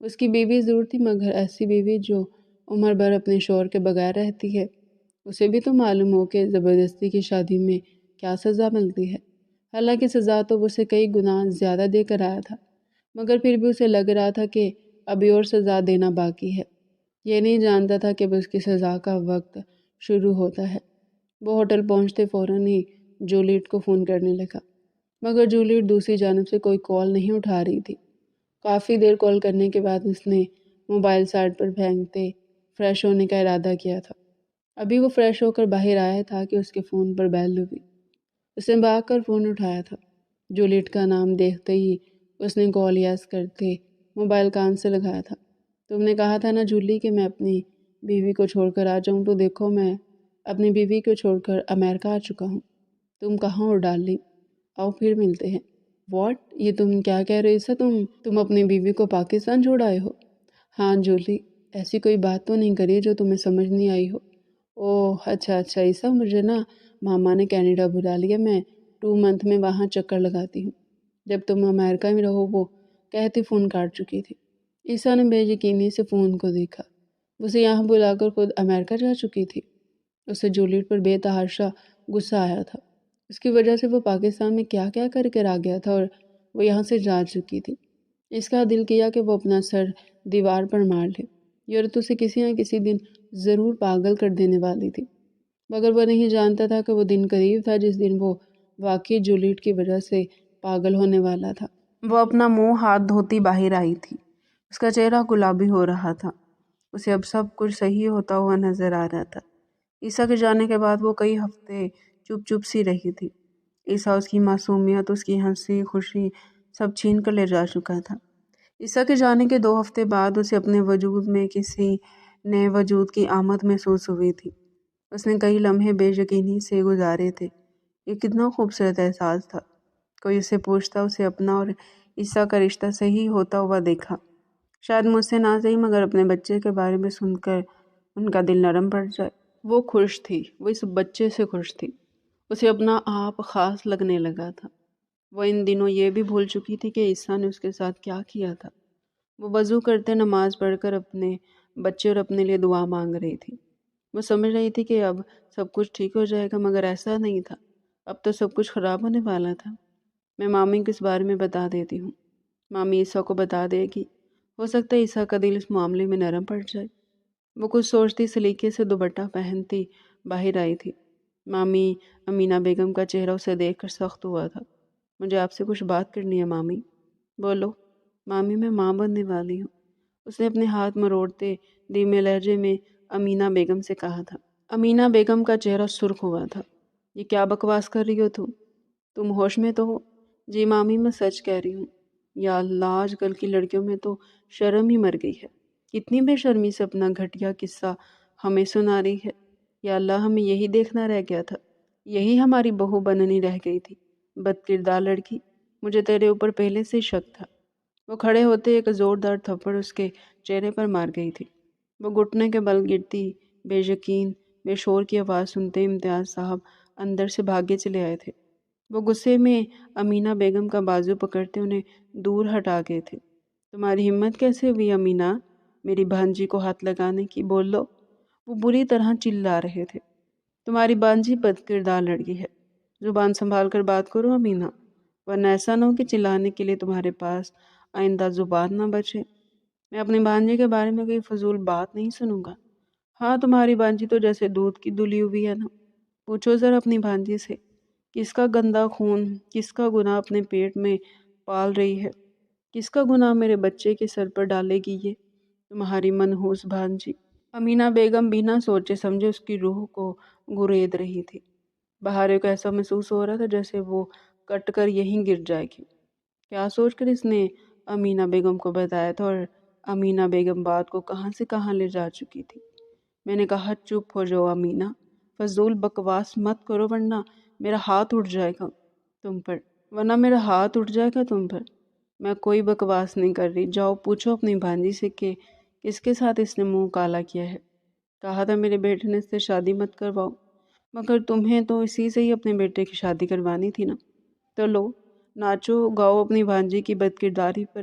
اس کی بیوی ضرور تھی، مگر ایسی بیوی جو عمر بھر اپنے شوہر کے بغیر رہتی ہے۔ اسے بھی تو معلوم ہو کہ زبردستی کی شادی میں کیا سزا ملتی ہے۔ حالانکہ سزا تو اسے کئی گنا زیادہ دے کر آیا تھا، مگر پھر بھی اسے لگ رہا تھا کہ ابھی اور سزا دینا باقی ہے۔ یہ نہیں جانتا تھا کہ اس کی سزا کا وقت شروع ہوتا ہے۔ وہ ہوٹل پہنچتے فوراً ہی جولیٹ کو فون کرنے لگا، مگر جولیٹ دوسری جانب سے کوئی کال نہیں اٹھا رہی تھی۔ کافی دیر کال کرنے کے بعد اس نے موبائل سائڈ پر پھینکتے فریش ہونے کا ارادہ کیا تھا۔ ابھی وہ فریش ہو کر باہر آیا تھا کہ اس کے فون پر بیل ہوئی۔ اس نے بھاگ کر فون اٹھایا تھا۔ جولیٹ کا نام دیکھتے ہی اس نے کال یس کرتے موبائل کان سے لگایا تھا۔ تم نے کہا تھا نا جولی کہ میں اپنی بیوی کو چھوڑ کر آ جاؤں، تو دیکھو میں اپنی بیوی کو چھوڑ کر امریکہ آ چکا ہوں۔ تم کہاں ہو ڈارلنگ؟ آؤ پھر ملتے ہیں۔ واٹ؟ یہ تم کیا کہہ رہے عیسیٰ؟ تم اپنی بیوی کو پاکستان چھوڑ آئے ہو؟ ہاں جولی، ایسی کوئی بات تو نہیں کری جو تمہیں سمجھ نہیں آئی ہو۔ اوہ اچھا عیسیٰ، مجھے نا ماما نے کینیڈا بلا لیا، میں 2 منتھ میں وہاں چکر لگاتی ہوں۔ جب تم امریکہ میں رہو، وہ کہتی فون کاٹ چکی تھی۔ عیسیٰ نے بے یقینی سے فون کو دیکھا۔ اسے یہاں بلا کر خود امریکہ جا چکی تھی۔ اسے جولیٹ پر بے تحاشا غصہ آیا تھا۔ اس کی وجہ سے وہ پاکستان میں کیا کیا کر کے آ گیا تھا اور وہ یہاں سے جا چکی تھی۔ اس کا دل کیا کہ وہ اپنا سر دیوار پر مار لے۔ یہ عورت اسے کسی نہ کسی دن ضرور پاگل کر دینے والی تھی، مگر وہ نہیں جانتا تھا کہ وہ دن قریب تھا جس دن وہ واقعی جولیٹ کی وجہ سے پاگل ہونے والا تھا۔ وہ اپنا منہ ہاتھ دھوتی باہر آئی تھی۔ اس کا چہرہ گلابی ہو رہا تھا۔ اسے اب سب کچھ صحیح ہوتا ہوا نظر آ رہا تھا۔ عیسیٰ کے جانے کے بعد وہ کئی ہفتے چپ چپ سی رہی تھی۔ عیسیٰ اس کی معصومیت، اس کی ہنسی خوشی سب چھین کر لے جا چکا تھا۔ عیسیٰ کے جانے کے 2 ہفتے بعد اسے اپنے وجود میں کسی نئے وجود کی آمد محسوس ہوئی تھی۔ اس نے کئی لمحے بے یقینی سے گزارے تھے۔ یہ کتنا خوبصورت احساس تھا۔ کوئی اسے پوچھتا، اسے اپنا اور عیسیٰ کا رشتہ صحیح ہوتا ہوا دیکھا۔ شاید مجھ سے نہ صحیح، مگر اپنے بچے کے بارے میں سن کر ان کا دل نرم پڑ جائے۔ وہ خوش تھی، وہ اس بچے سے خوش تھی۔ اسے اپنا آپ خاص لگنے لگا تھا۔ وہ ان دنوں یہ بھی بھول چکی تھی کہ عیسیٰ نے اس کے ساتھ کیا کیا تھا۔ وہ وضو کرتے نماز پڑھ کر اپنے بچے اور اپنے لیے دعا مانگ رہی تھی۔ وہ سمجھ رہی تھی کہ اب سب کچھ ٹھیک ہو جائے گا، مگر ایسا نہیں تھا۔ اب تو سب کچھ خراب ہونے والا تھا۔ میں مامی کو اس بارے میں بتا دیتی ہوں۔ مامی عیسیٰ کو بتا دے گی۔ ہو سکتا ہے عیسیٰ کا دل اس معاملے میں نرم پڑ جائے۔ وہ کچھ سوچتی سلیقے سے دوپٹہ پہنتی باہر آئی تھی۔ مامی امینہ بیگم کا چہرہ اسے دیکھ کر سخت ہوا تھا۔ مجھے آپ سے کچھ بات کرنی ہے مامی۔ بولو۔ مامی میں ماں بننے والی ہوں، اس نے اپنے ہاتھ مروڑتے دھیمے لہجے میں امینہ بیگم سے کہا تھا۔ امینہ بیگم کا چہرہ سرخ ہوا تھا۔ یہ کیا بکواس کر رہی ہو تم ہوش میں تو ہو؟ جی مامی، میں سچ کہہ رہی ہوں۔ یا اللہ، آج کل کی لڑکیوں میں تو شرم ہی مر گئی ہے۔ کتنی بے شرمی سے اپنا گھٹیا قصہ ہمیں سنا رہی ہے۔ یا اللہ، ہمیں یہی دیکھنا رہ گیا تھا، یہی ہماری بہو بننی رہ گئی تھی۔ بد کردار لڑکی، مجھے تیرے اوپر پہلے سے شک تھا۔ وہ کھڑے ہوتے ایک زوردار تھپڑ اس کے چہرے پر مار گئی تھی۔ وہ گھٹنے کے بل گرتی بے یقین بے شور کی آواز سنتے امتیاز صاحب اندر سے بھاگے چلے آئے تھے۔ وہ غصے میں امینہ بیگم کا بازو پکڑتے انہیں دور ہٹا گئے تھے۔ تمہاری ہمت کیسے ہوئی امینہ میری بھانجی کو ہاتھ لگانے کی؟ بول لو۔ وہ بری طرح چلا رہے تھے۔ تمہاری بھانجی بد کردار لڑکی ہے، زبان سنبھال کر بات کرو امینہ، ورنہ ایسا نہ ہو کہ چلانے کے لیے تمہارے پاس آئندہ زبان نہ بچے۔ میں اپنی بھانجی کے بارے میں کوئی فضول بات نہیں سنوں گا۔ ہاں، تمہاری بھانجی تو جیسے دودھ کی دھلی ہوئی ہے نا۔ پوچھو ذرا اپنی بھانجی سے، کس کا گندا خون، کس کا گناہ اپنے پیٹ میں پال رہی ہے، کس کا گناہ میرے بچے کے سر پر ڈالے گی یہ تمہاری منحوس بھانجی۔ امینہ بیگم بنا سوچے سمجھے اس کی روح کو گرید رہی تھی۔ بہارے کو ایسا محسوس ہو رہا تھا جیسے وہ کٹ کر یہیں گر جائے گی۔ کیا سوچ کر اس نے امینہ بیگم کو بتایا تھا، اور امینہ بیگم بات کو کہاں سے کہاں لے جا چکی تھی۔ میں نے کہا چپ ہو جاؤ امینہ، فضول بکواس مت کرو ورنہ میرا ہاتھ اٹھ جائے گا تم پر، میں کوئی بکواس نہیں کر رہی۔ جاؤ پوچھو اپنی بھانجی سے کہ کس کے ساتھ اس نے منہ کالا کیا ہے۔ کہا تھا میرے بیٹے نے اس سے شادی مت کرواؤ، مگر تمہیں تو اسی سے ہی اپنے بیٹے کی شادی کروانی تھی نا۔ تو لو، ناچو گاؤ اپنی بھانجی کی بد کرداری پر۔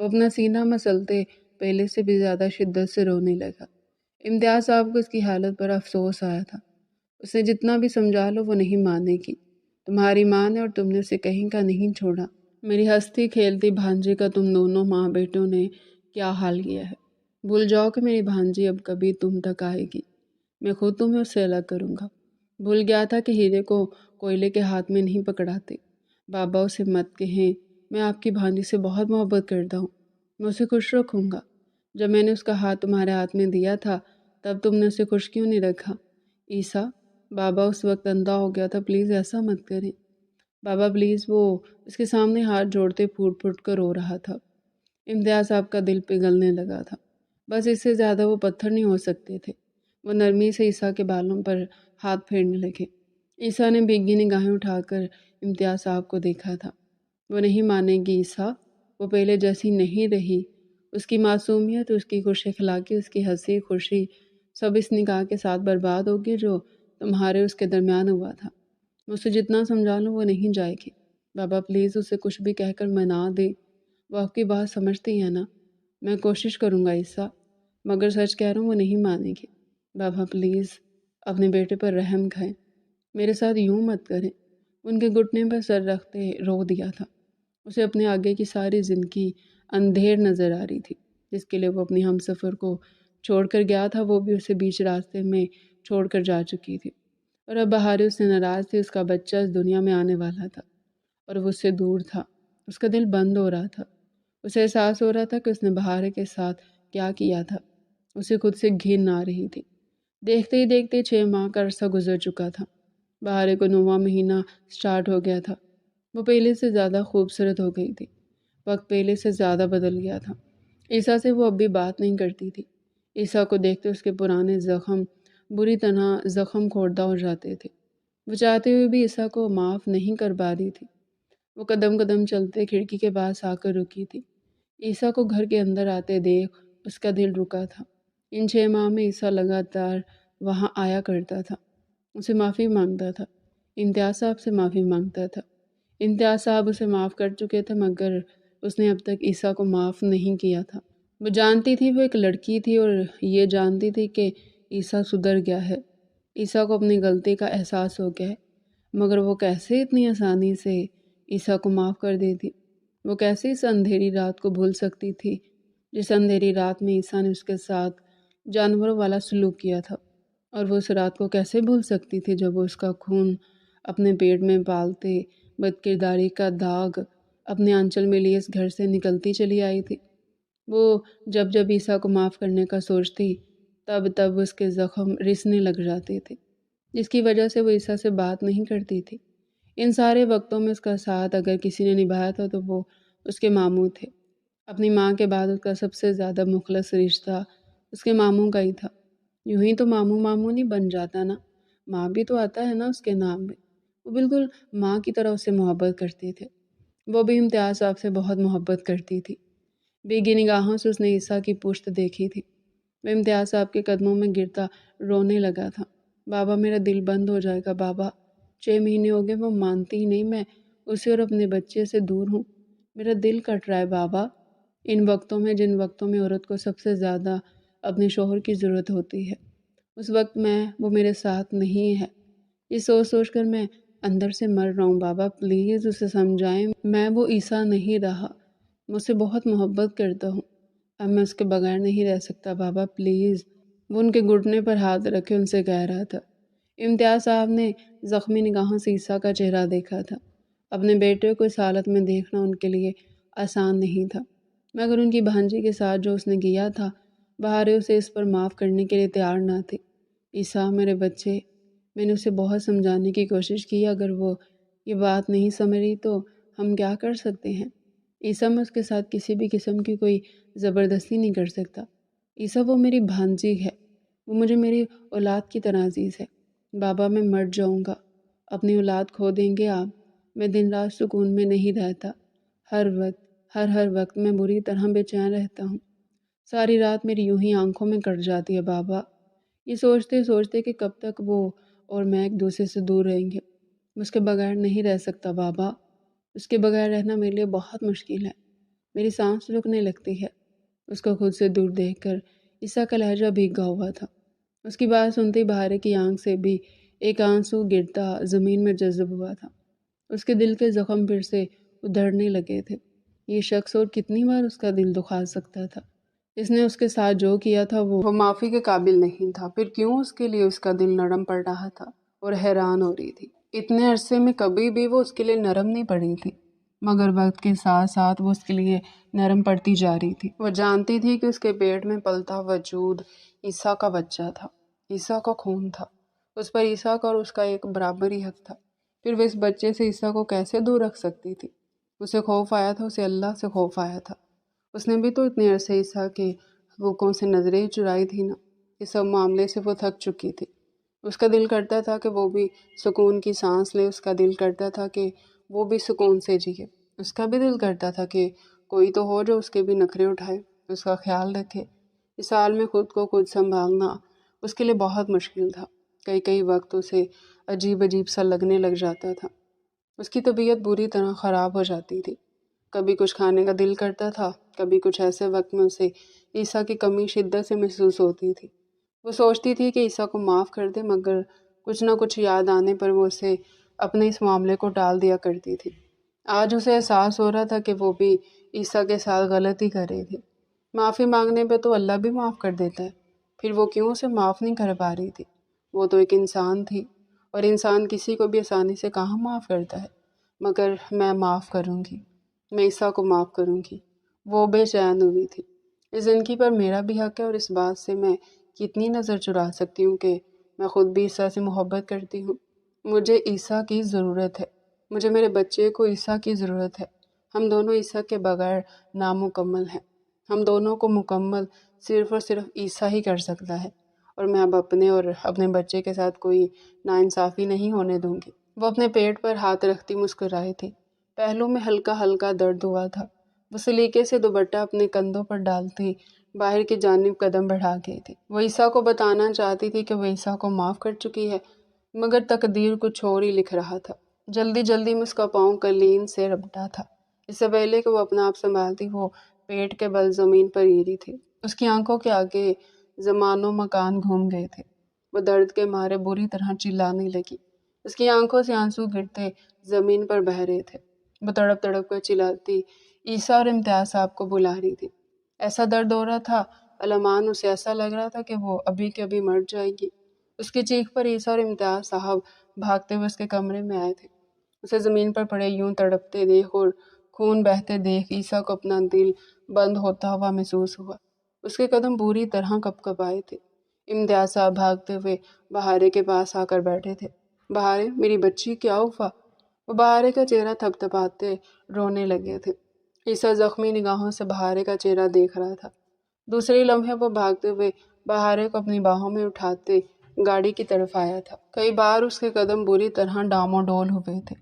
وہ اپنا سینہ مسلتے پہلے سے بھی زیادہ شدت سے رونے لگا۔ امتیاز صاحب کو اس کی حالت پر افسوس آیا تھا۔ اسے جتنا بھی سمجھا لو وہ نہیں مانے گی۔ تمہاری ماں نے اور تم نے اسے کہیں کا نہیں چھوڑا۔ میری ہنستی کھیلتی بھانجی کا تم دونوں ماں بیٹوں نے کیا حال کیا ہے۔ بھول جاؤ کہ میری بھانجی اب کبھی تم تک آئے گی۔ میں خود تمہیں اس سے الگ کروں گا۔ بھول گیا تھا کہ ہیرے کو کوئلے کے ہاتھ میں نہیں پکڑاتے۔ بابا اسے مت کہیں، میں آپ کی بھانجی سے بہت محبت کرتا ہوں، میں اسے خوش رکھوں گا۔ جب میں نے اس کا ہاتھ تمہارے ہاتھ میں دیا تھا تب تم نے اسے خوش کیوں نہیں رکھا؟ عیسیٰ، بابا اس وقت اندھا ہو گیا تھا، پلیز ایسا مت کریں۔ بابا پلیز، وہ اس کے سامنے ہاتھ جوڑتے پھوٹ پھوٹ کر رو رہا تھا۔ امتیاز صاحب کا دل پگھلنے لگا تھا۔ بس اس سے زیادہ وہ پتھر نہیں ہو سکتے تھے۔ وہ نرمی سے عیسیٰ کے بالوں پر ہاتھ پھیرنے لگے۔ عیسیٰ نے بھیگی نگاہیں اٹھا کر امتیاز صاحب کو دیکھا تھا۔ وہ نہیں مانے گی عیسیٰ، وہ پہلے جیسی نہیں رہی۔ اس کی معصومیت، اس کی خوش اخلاقی، اس کی ہنسی خوشی سب اس نکاح کے ساتھ برباد ہوگی جو تمہارے اس کے درمیان ہوا تھا۔ مجھ سے جتنا سمجھا لوں وہ نہیں جائے گی۔ بابا پلیز اسے کچھ بھی کہہ کر منا دے، وہ آپ کی بات سمجھتی ہے نا۔ میں کوشش کروں گا عیسیٰ، مگر سچ کہہ رہا ہوں وہ نہیں مانے گی۔ بابا پلیز اپنے بیٹے پر رحم کھائیں، میرے ساتھ یوں مت کریں۔ ان کے گھٹنے پر سر رکھتے رو دیا تھا۔ اسے اپنے آگے کی ساری زندگی اندھیر نظر آ رہی تھی۔ جس کے لیے وہ اپنی ہم سفر کو چھوڑ کر گیا تھا وہ بھی اسے بیچ راستے میں چھوڑ کر جا چکی تھی، اور اب بہارے اس سے ناراض تھی۔ اس کا بچہ اس دنیا میں آنے والا تھا اور وہ اس سے دور تھا۔ اس کا دل بند ہو رہا تھا۔ اسے احساس ہو رہا تھا کہ اس نے بہارے کے ساتھ کیا کیا تھا۔ اسے خود سے گھن آ رہی تھی۔ دیکھتے ہی دیکھتے 6 ماہ کا عرصہ گزر چکا تھا۔ بہارے کو 9واں مہینہ سٹارٹ ہو گیا تھا۔ وہ پہلے سے زیادہ خوبصورت ہو گئی تھی۔ وقت پہلے سے زیادہ بدل گیا تھا۔ عیسیٰ سے وہ اب بھی بات نہیں کرتی تھی۔ عیسیٰ کو دیکھتے اس کے پرانے زخم بری طرح زخم خوردہ ہو جاتے تھے۔ وہ چاہتے ہوئے بھی عیسیٰ کو معاف نہیں کر پا رہی تھی۔ وہ قدم قدم چلتے کھڑکی کے پاس آ کر رکی تھی۔ عیسیٰ کو گھر کے اندر آتے دیکھ اس کا دل رکا تھا۔ ان 6 ماہ میں عیسیٰ لگاتار وہاں آیا کرتا تھا، اسے معافی مانگتا تھا، امتیاز صاحب سے معافی مانگتا تھا۔ امتیاز صاحب اسے معاف کر چکے تھے مگر اس نے اب تک عیسیٰ کو معاف نہیں کیا تھا۔ وہ جانتی تھی وہ ایک لڑکی تھی اور یہ جانتی تھی کہ عیسیٰ سدھر گیا ہے، عیسیٰ کو اپنی غلطی کا احساس ہو گیا ہے، مگر وہ کیسے اتنی آسانی سے عیسیٰ کو معاف کر دیتی؟ وہ کیسے اس اندھیری رات کو بھول سکتی تھی جس اندھیری رات میں عیسیٰ نے اس کے ساتھ جانوروں والا سلوک کیا تھا؟ اور وہ اس رات کو کیسے بھول سکتی تھی جب وہ اس کا خون اپنے پیٹ میں پالتے بد کرداری کا داغ اپنے آنچل میں لیے اس گھر سے نکلتی چلی آئی تھی؟ وہ جب جب عیسیٰ کو معاف کرنے کا سوچتی تب تب اس کے زخم رسنے لگ جاتے تھے، جس کی وجہ سے وہ عیسیٰ سے بات نہیں کرتی تھی۔ ان سارے وقتوں میں اس کا ساتھ اگر کسی نے نبھایا تھا تو وہ اس کے ماموں تھے۔ اپنی ماں کے بعد اس کا سب سے زیادہ مخلص رشتہ اس کے ماموں کا ہی تھا۔ یوں ہی تو ماموں ماموں نہیں بن جاتا نا، ماں بھی تو آتا ہے نا اس کے نام میں۔ وہ بالکل ماں کی طرح اس سے محبت کرتے تھے۔ وہ بھی امتیاز صاحب سے بہت محبت کرتی تھی۔ بھیگی نگاہوں سے اس نے عیسیٰ کی پشت دیکھی تھی۔ وہ امتیاز صاحب کے قدموں میں گرتا رونے لگا تھا۔ بابا میرا دل بند ہو جائے گا بابا، 6 مہینے ہو گئے وہ مانتی ہی نہیں، میں اسے اور اپنے بچے سے دور ہوں، میرا دل کٹ رہا ہے بابا۔ ان وقتوں میں جن وقتوں میں عورت کو سب سے زیادہ اپنے شوہر کی ضرورت ہوتی ہے اس وقت وہ میرے ساتھ نہیں ہے۔ یہ سوچ سوچ کر میں اندر سے مر رہا ہوں بابا، پلیز اسے سمجھائیں میں وہ عیسیٰ نہیں رہا، مجھ سے بہت محبت کرتا ہوں، اب میں اس کے بغیر نہیں رہ سکتا بابا پلیز۔ وہ ان کے گھٹنے پر ہاتھ رکھے ان سے کہہ رہا تھا۔ امتیاز صاحب نے زخمی نگاہوں سے عیسیٰ کا چہرہ دیکھا تھا۔ اپنے بیٹے کو اس حالت میں دیکھنا ان کے لیے آسان نہیں تھا، مگر ان کی بھانجی کے ساتھ جو اس نے کیا تھا بہارے اسے اس پر معاف کرنے کے لیے تیار نہ تھے۔ عیسیٰ میرے بچے، میں نے اسے بہت سمجھانے کی کوشش کی، اگر وہ یہ بات نہیں سمجھ رہی تو ہم کیا کر سکتے ہیں؟ عیسیٰ میں اس کے ساتھ کسی بھی قسم کی کوئی زبردستی نہیں کر سکتا۔ عیسیٰ وہ میری بھانجی ہے، وہ مجھے میری اولاد کی طرح عزیز ہے۔ بابا میں مر جاؤں گا، اپنی اولاد کھو دیں گے آپ، میں دن رات سکون میں نہیں رہتا، ہر وقت میں بری طرح بے چین رہتا ہوں، ساری رات میری یوں ہی آنکھوں میں کٹ جاتی ہے بابا، یہ سوچتے سوچتے کہ کب تک وہ اور میں ایک دوسرے سے دور رہیں گے۔ اس کے بغیر نہیں رہ سکتا بابا، اس کے بغیر رہنا میرے لیے بہت مشکل ہے۔ میری سانس رکنے لگتی ہے۔ اس کو خود سے دور دیکھ کر عیسیٰ کا لہجہ بھیگا ہوا تھا۔ اس کی بات سنتے بہارے کی آنکھ سے بھی ایک آنسو گرتا زمین میں جذب ہوا تھا۔ اس کے دل کے زخم پھر سے ادھڑنے لگے تھے۔ یہ شخص اور کتنی بار اس کا دل دکھا سکتا تھا؟ اس نے اس کے ساتھ جو کیا تھا وہ معافی کے قابل نہیں تھا، پھر کیوں اس کے لیے اس کا دل نرم پڑ رہا تھا؟ اور حیران ہو رہی تھی، اتنے عرصے میں کبھی بھی وہ اس کے لیے نرم نہیں پڑی تھی، مگر وقت کے ساتھ ساتھ وہ اس کے لیے نرم پڑتی جا رہی تھی۔ وہ جانتی تھی کہ اس کے پیٹ میں پلتا وجود عیسیٰ کا بچہ تھا، عیسیٰ کا خون تھا، اس پر عیسیٰ کا اور اس کا ایک برابر ہی حق تھا۔ پھر وہ اس بچے سے عیسیٰ کو کیسے دور رکھ سکتی تھی؟ اسے خوف آیا تھا، اسے اللہ سے خوف آیا تھا۔ اس نے بھی تو اتنے عرصے عیسیٰ کے حقوقوں سے نظریں چرائی تھی نا، اس سب معاملے سے وہ تھک چکی تھی۔ اس کا دل کرتا تھا کہ وہ بھی سکون کی سانس لے، اس کا دل کرتا تھا کہ وہ بھی سکون سے جیے، اس کا بھی دل کرتا تھا کہ کوئی تو ہو جو اس کے بھی نخرے اٹھائے، اس کا خیال رکھے۔ اس حال میں خود کو خود سنبھالنا اس کے لیے بہت مشکل تھا۔ کئی وقت اسے عجیب عجیب سا لگنے لگ جاتا تھا۔ اس کی طبیعت بری طرح خراب ہو جاتی تھی۔ کبھی کچھ کھانے کا دل کرتا تھا، کبھی کچھ ایسے وقت میں اسے عیسیٰ کی کمی شدت سے محسوس ہوتی تھی۔ وہ سوچتی تھی کہ عیسیٰ کو معاف کر دے، مگر کچھ نہ کچھ یاد آنے پر وہ اسے اپنے اس معاملے کو ٹال دیا کرتی تھی۔ آج اسے احساس ہو رہا تھا کہ وہ بھی عیسیٰ کے ساتھ غلطی کر رہی تھی۔ معافی مانگنے پہ تو اللہ بھی معاف کر دیتا ہے، پھر وہ کیوں اسے معاف نہیں کر پا رہی تھی؟ وہ تو ایک انسان تھی، اور انسان کسی کو بھی آسانی سے کہاں معاف کرتا ہے۔ مگر میں معاف کروں گی، میں عیسیٰ کو معاف کروں گی، وہ بے چین ہوئی تھی۔ اس زندگی پر میرا بھی حق ہے، اور اس بات سے میں کتنی نظر چرا سکتی ہوں کہ میں خود بھی عیسیٰ سے محبت کرتی ہوں۔ مجھے عیسیٰ کی ضرورت ہے، مجھے میرے بچے کو عیسیٰ کی ضرورت ہے۔ ہم دونوں عیسیٰ کے بغیر نامکمل ہیں، ہم دونوں کو مکمل صرف اور صرف عیسیٰ ہی کر سکتا ہے، اور میں اب اپنے اور اپنے بچے کے ساتھ کوئی ناانصافی نہیں ہونے دوں گی۔ وہ اپنے پیٹ پر ہاتھ رکھتی مسکرائی تھی، پہلو میں ہلکا ہلکا درد ہوا تھا۔ وہ سلیقے سے دوپٹہ اپنے کندھوں پر ڈالتی باہر کی جانب قدم بڑھا گئی تھی۔ وہ عیسیٰ کو بتانا چاہتی تھی کہ وہ عیسیٰ کو معاف کر چکی ہے، مگر تقدیر کچھ اور ہی لکھ رہا تھا۔ جلدی میں اس کا پاؤں کلین سے رپٹا تھا۔ اس سے پہلے کہ وہ اپنا آپ سنبھالتی وہ پیٹ کے بل زمین پر گری تھی۔ اس کی آنکھوں کے آگے زمان و مکان گھوم گئے تھے۔ وہ درد کے مارے بری طرح چلانے لگی۔ اس کی آنکھوں سے آنسو گرتے زمین پر بہہ رہے تھے۔ وہ تڑپ کر چلاتی عیسیٰ اور امتیاز صاحب کو بلا رہی تھی۔ ایسا درد ہو رہا تھا علمان، اسے ایسا لگ رہا تھا کہ وہ ابھی کے ابھی مر جائے گی۔ اس کی چیخ پر عیسیٰ اور امتیاز صاحب بھاگتے ہوئے اس کے کمرے میں آئے تھے۔ اسے زمین پر پڑے یوں تڑپتے دیکھ اور خون بہتے دیکھ عیسیٰ کو اپنا دل بند ہوتا ہوا محسوس ہوا۔ اس کے قدم بری طرح کپکپائے تھے۔ امتیاز صاحب بھاگتے ہوئے بہارے کے پاس آ کر بیٹھے تھے۔ بہارے، میری بچی، کیا ہوا؟ وہ بہارے کا چہرہ تھپتھپاتے رونے لگے تھے۔ عیسیٰ زخمی نگاہوں سے بہارے کا چہرہ دیکھ رہا تھا۔ دوسرے لمحے وہ بھاگتے ہوئے بہارے کو اپنی باہوں میں اٹھاتے گاڑی کی طرف آیا تھا۔ کئی بار اس کے قدم بری طرح ڈاموڈول ہوئے تھے،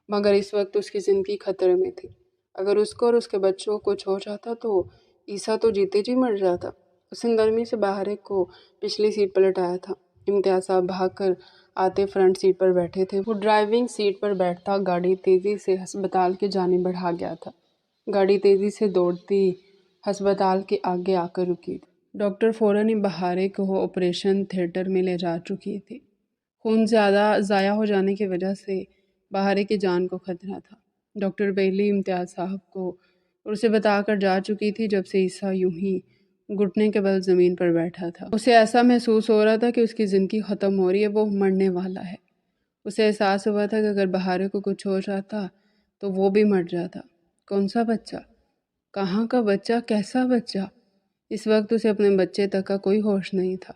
مگر اس وقت اس کی زندگی خطرے میں تھی۔ اگر اس کو اور اس کے بچوں کو کچھ ہو جاتا تو عیسیٰ تو جیتے جی مر جاتا۔ اس نے نرمی سے بہارے کو پچھلی سیٹ پر لٹایا تھا۔ امتیاز صاحب بھاگ کر آتے فرنٹ سیٹ پر بیٹھے تھے۔ وہ ڈرائیونگ سیٹ پر بیٹھتا گاڑی تیزی سے ہسپتال کی جانب بڑھا گیا تھا۔ گاڑی تیزی سے دوڑتی ہسپتال کے آگے آ کر رکی۔ ڈاکٹر فوراً ہی بہارے کو آپریشن تھیٹر میں لے جا چکی تھی۔ خون زیادہ ضائع ہو جانے کی وجہ سے بہارے کی جان کو خطرہ تھا۔ ڈاکٹر پہلے امتیاز صاحب کو اور اسے بتا کر جا چکی تھی جب سے عیسیٰ یوں ہی گھٹنے کے بل زمین پر بیٹھا تھا۔ اسے ایسا محسوس ہو رہا تھا کہ اس کی زندگی ختم ہو رہی ہے، وہ مرنے والا ہے۔ اسے احساس ہوا تھا کہ اگر بہارے کو کچھ ہو جاتا تو وہ بھی مر جاتا۔ کون سا بچہ؟ کہاں کا بچہ؟ کیسا بچہ؟ اس وقت اسے اپنے بچے تک کا کوئی ہوش نہیں تھا۔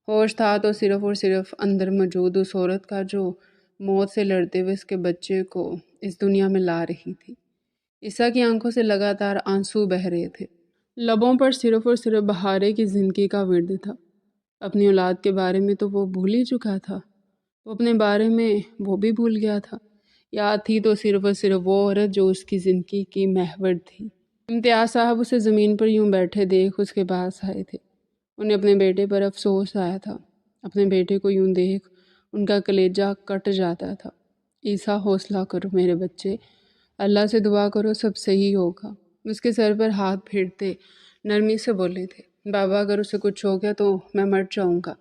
ہوش تھا تو صرف اور صرف اندر موجود اس عورت کا جو موت سے لڑتے ہوئے اس کے بچے کو اس دنیا میں لا رہی تھی۔ عیسیٰ کی آنکھوں سے لگاتار آنسو بہہ رہے تھے۔ لبوں پر صرف اور صرف بہارے کی زندگی کا ورد تھا۔ اپنی اولاد کے بارے میں تو وہ بھول ہی چکا تھا، وہ اپنے بارے میں وہ بھی بھول گیا تھا۔ یاد تھی تو صرف اور صرف وہ عورت جو اس کی زندگی کی محور تھی۔ امتیاز صاحب اسے زمین پر یوں بیٹھے دیکھ اس کے پاس آئے تھے۔ انہیں اپنے بیٹے پر افسوس آیا تھا۔ اپنے بیٹے کو یوں دیکھ ان کا کلیجہ کٹ جاتا تھا۔ عیسیٰ، حوصلہ کرو میرے بچے، اللہ سے دعا کرو سب صحیح ہوگا، اس کے سر پر ہاتھ پھیرتے نرمی سے بولے تھے، بابا اگر اسے کچھ ہو گیا تو میں مر جاؤں گا۔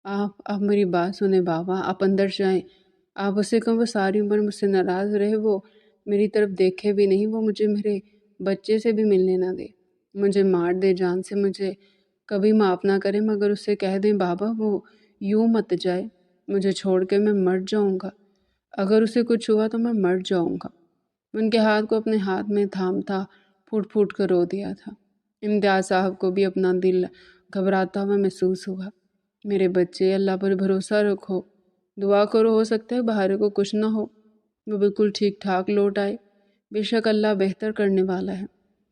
آپ میری بات سنیں بابا، آپ اندر جائیں، آپ اسے کہوں وہ ساری عمر مجھ سے ناراض رہے، وہ میری طرف دیکھے بھی نہیں، وہ مجھے میرے بچے سے بھی ملنے نہ دے، مجھے مار دے جان سے، مجھے کبھی معاف نہ کرے، مگر اسے کہہ دیں بابا وہ یوں مت جائے، مجھے چھوڑ کے میں مر جاؤں گا، اگر اسے کچھ ہوا تو میں مر جاؤں گا۔ ان کے ہاتھ کو اپنے ہاتھ میں تھامتا پھوٹ پھوٹ کر رو دیا تھا۔ امتیاز صاحب کو بھی اپنا دل گھبراتا ہوا محسوس ہوا۔ میرے بچے، اللہ پر بھروسہ رکھو، دعا کرو، ہو سکتا ہے بہارے کو کچھ نہ ہو، وہ بالکل ٹھیک ٹھاک لوٹ آئے، بے شک اللہ بہتر کرنے والا ہے۔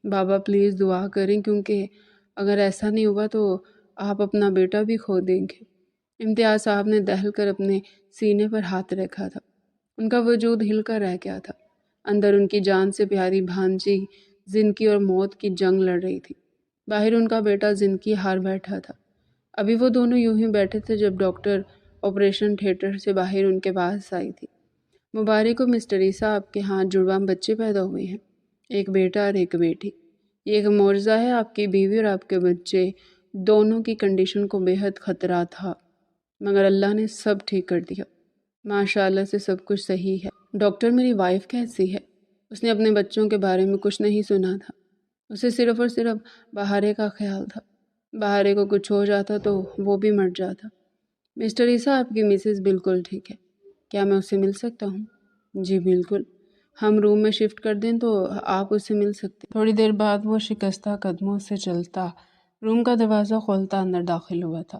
بابا پلیز دعا کریں، کیونکہ اگر ایسا نہیں ہوا تو آپ اپنا بیٹا بھی کھو دیں گے۔ امتیاز صاحب نے دہل کر اپنے سینے پر ہاتھ رکھا تھا، ان کا وجود ہل کر رہ گیا تھا، اندر ان کی جان سے پیاری بھانجی زندگی اور موت کی جنگ لڑ رہی تھی، باہر ان کا بیٹا زندگی ہار بیٹھا تھا۔ ابھی وہ دونوں یوں ہی بیٹھے تھے جب ڈاکٹر آپریشن تھیٹر سے باہر ان کے پاس آئی تھی۔ مبارک ہو مسٹر عیسیٰ، آپ کے ہاں جڑواں بچے پیدا ہوئے ہیں، ایک بیٹا اور ایک بیٹی۔ یہ ایک معجزہ ہے، آپ کی بیوی اور آپ کے بچے دونوں کی کنڈیشن کو بے حد خطرہ تھا، مگر اللہ نے سب ٹھیک کر دیا، ماشاء اللہ سے سب کچھ صحیح ہے۔ ڈاکٹر میری وائف کیسی ہے؟ اس نے اپنے بچوں کے بارے میں کچھ نہیں سنا تھا، اسے صرف اور صرف بہارے کا خیال تھا، بہارے کو کچھ ہو جاتا تو وہ بھی مر جاتا۔ مسٹر عیسیٰ، آپ کی مسز بالکل ٹھیک ہے، کیا میں اس سے مل سکتا ہوں؟ جی بالکل، ہم روم میں شفٹ کر دیں تو آپ اس سے مل سکتے۔ تھوڑی دیر بعد وہ شکستہ قدموں سے چلتا روم کا دروازہ کھولتا اندر داخل ہوا تھا۔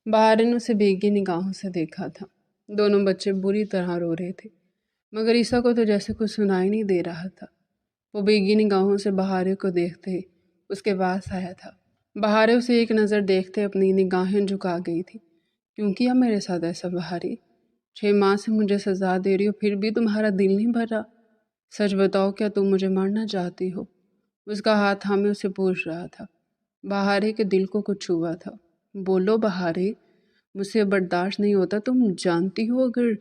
بہارے نے اسے بھیگی نگاہوں سے دیکھا تھا، دونوں بچے بری طرح رو رہے تھے، مگر عیسیٰ کو تو جیسے کچھ سنائی نہیں دے رہا تھا۔ وہ بھیگی نگاہوں سے بہارے کو دیکھتے اس کے پاس آیا تھا۔ بہارے اسے ایک نظر دیکھتے اپنی نگاہیں جھکا گئی تھی۔ کیوں کیا میرے ساتھ ایسا بہارے؟ 6 ماہ سے مجھے سزا دے رہی ہو، پھر بھی تمہارا دل نہیں بھرا؟ سچ بتاؤ، کیا تم مجھے مارنا چاہتی ہو؟ اس کا ہاتھ تھامے اسے پوچھ رہا تھا۔ بہارے کے دل کو کچھ چھوا تھا۔ بولو بہارے، مجھ سے برداشت نہیں ہوتا، تم جانتی ہو اگر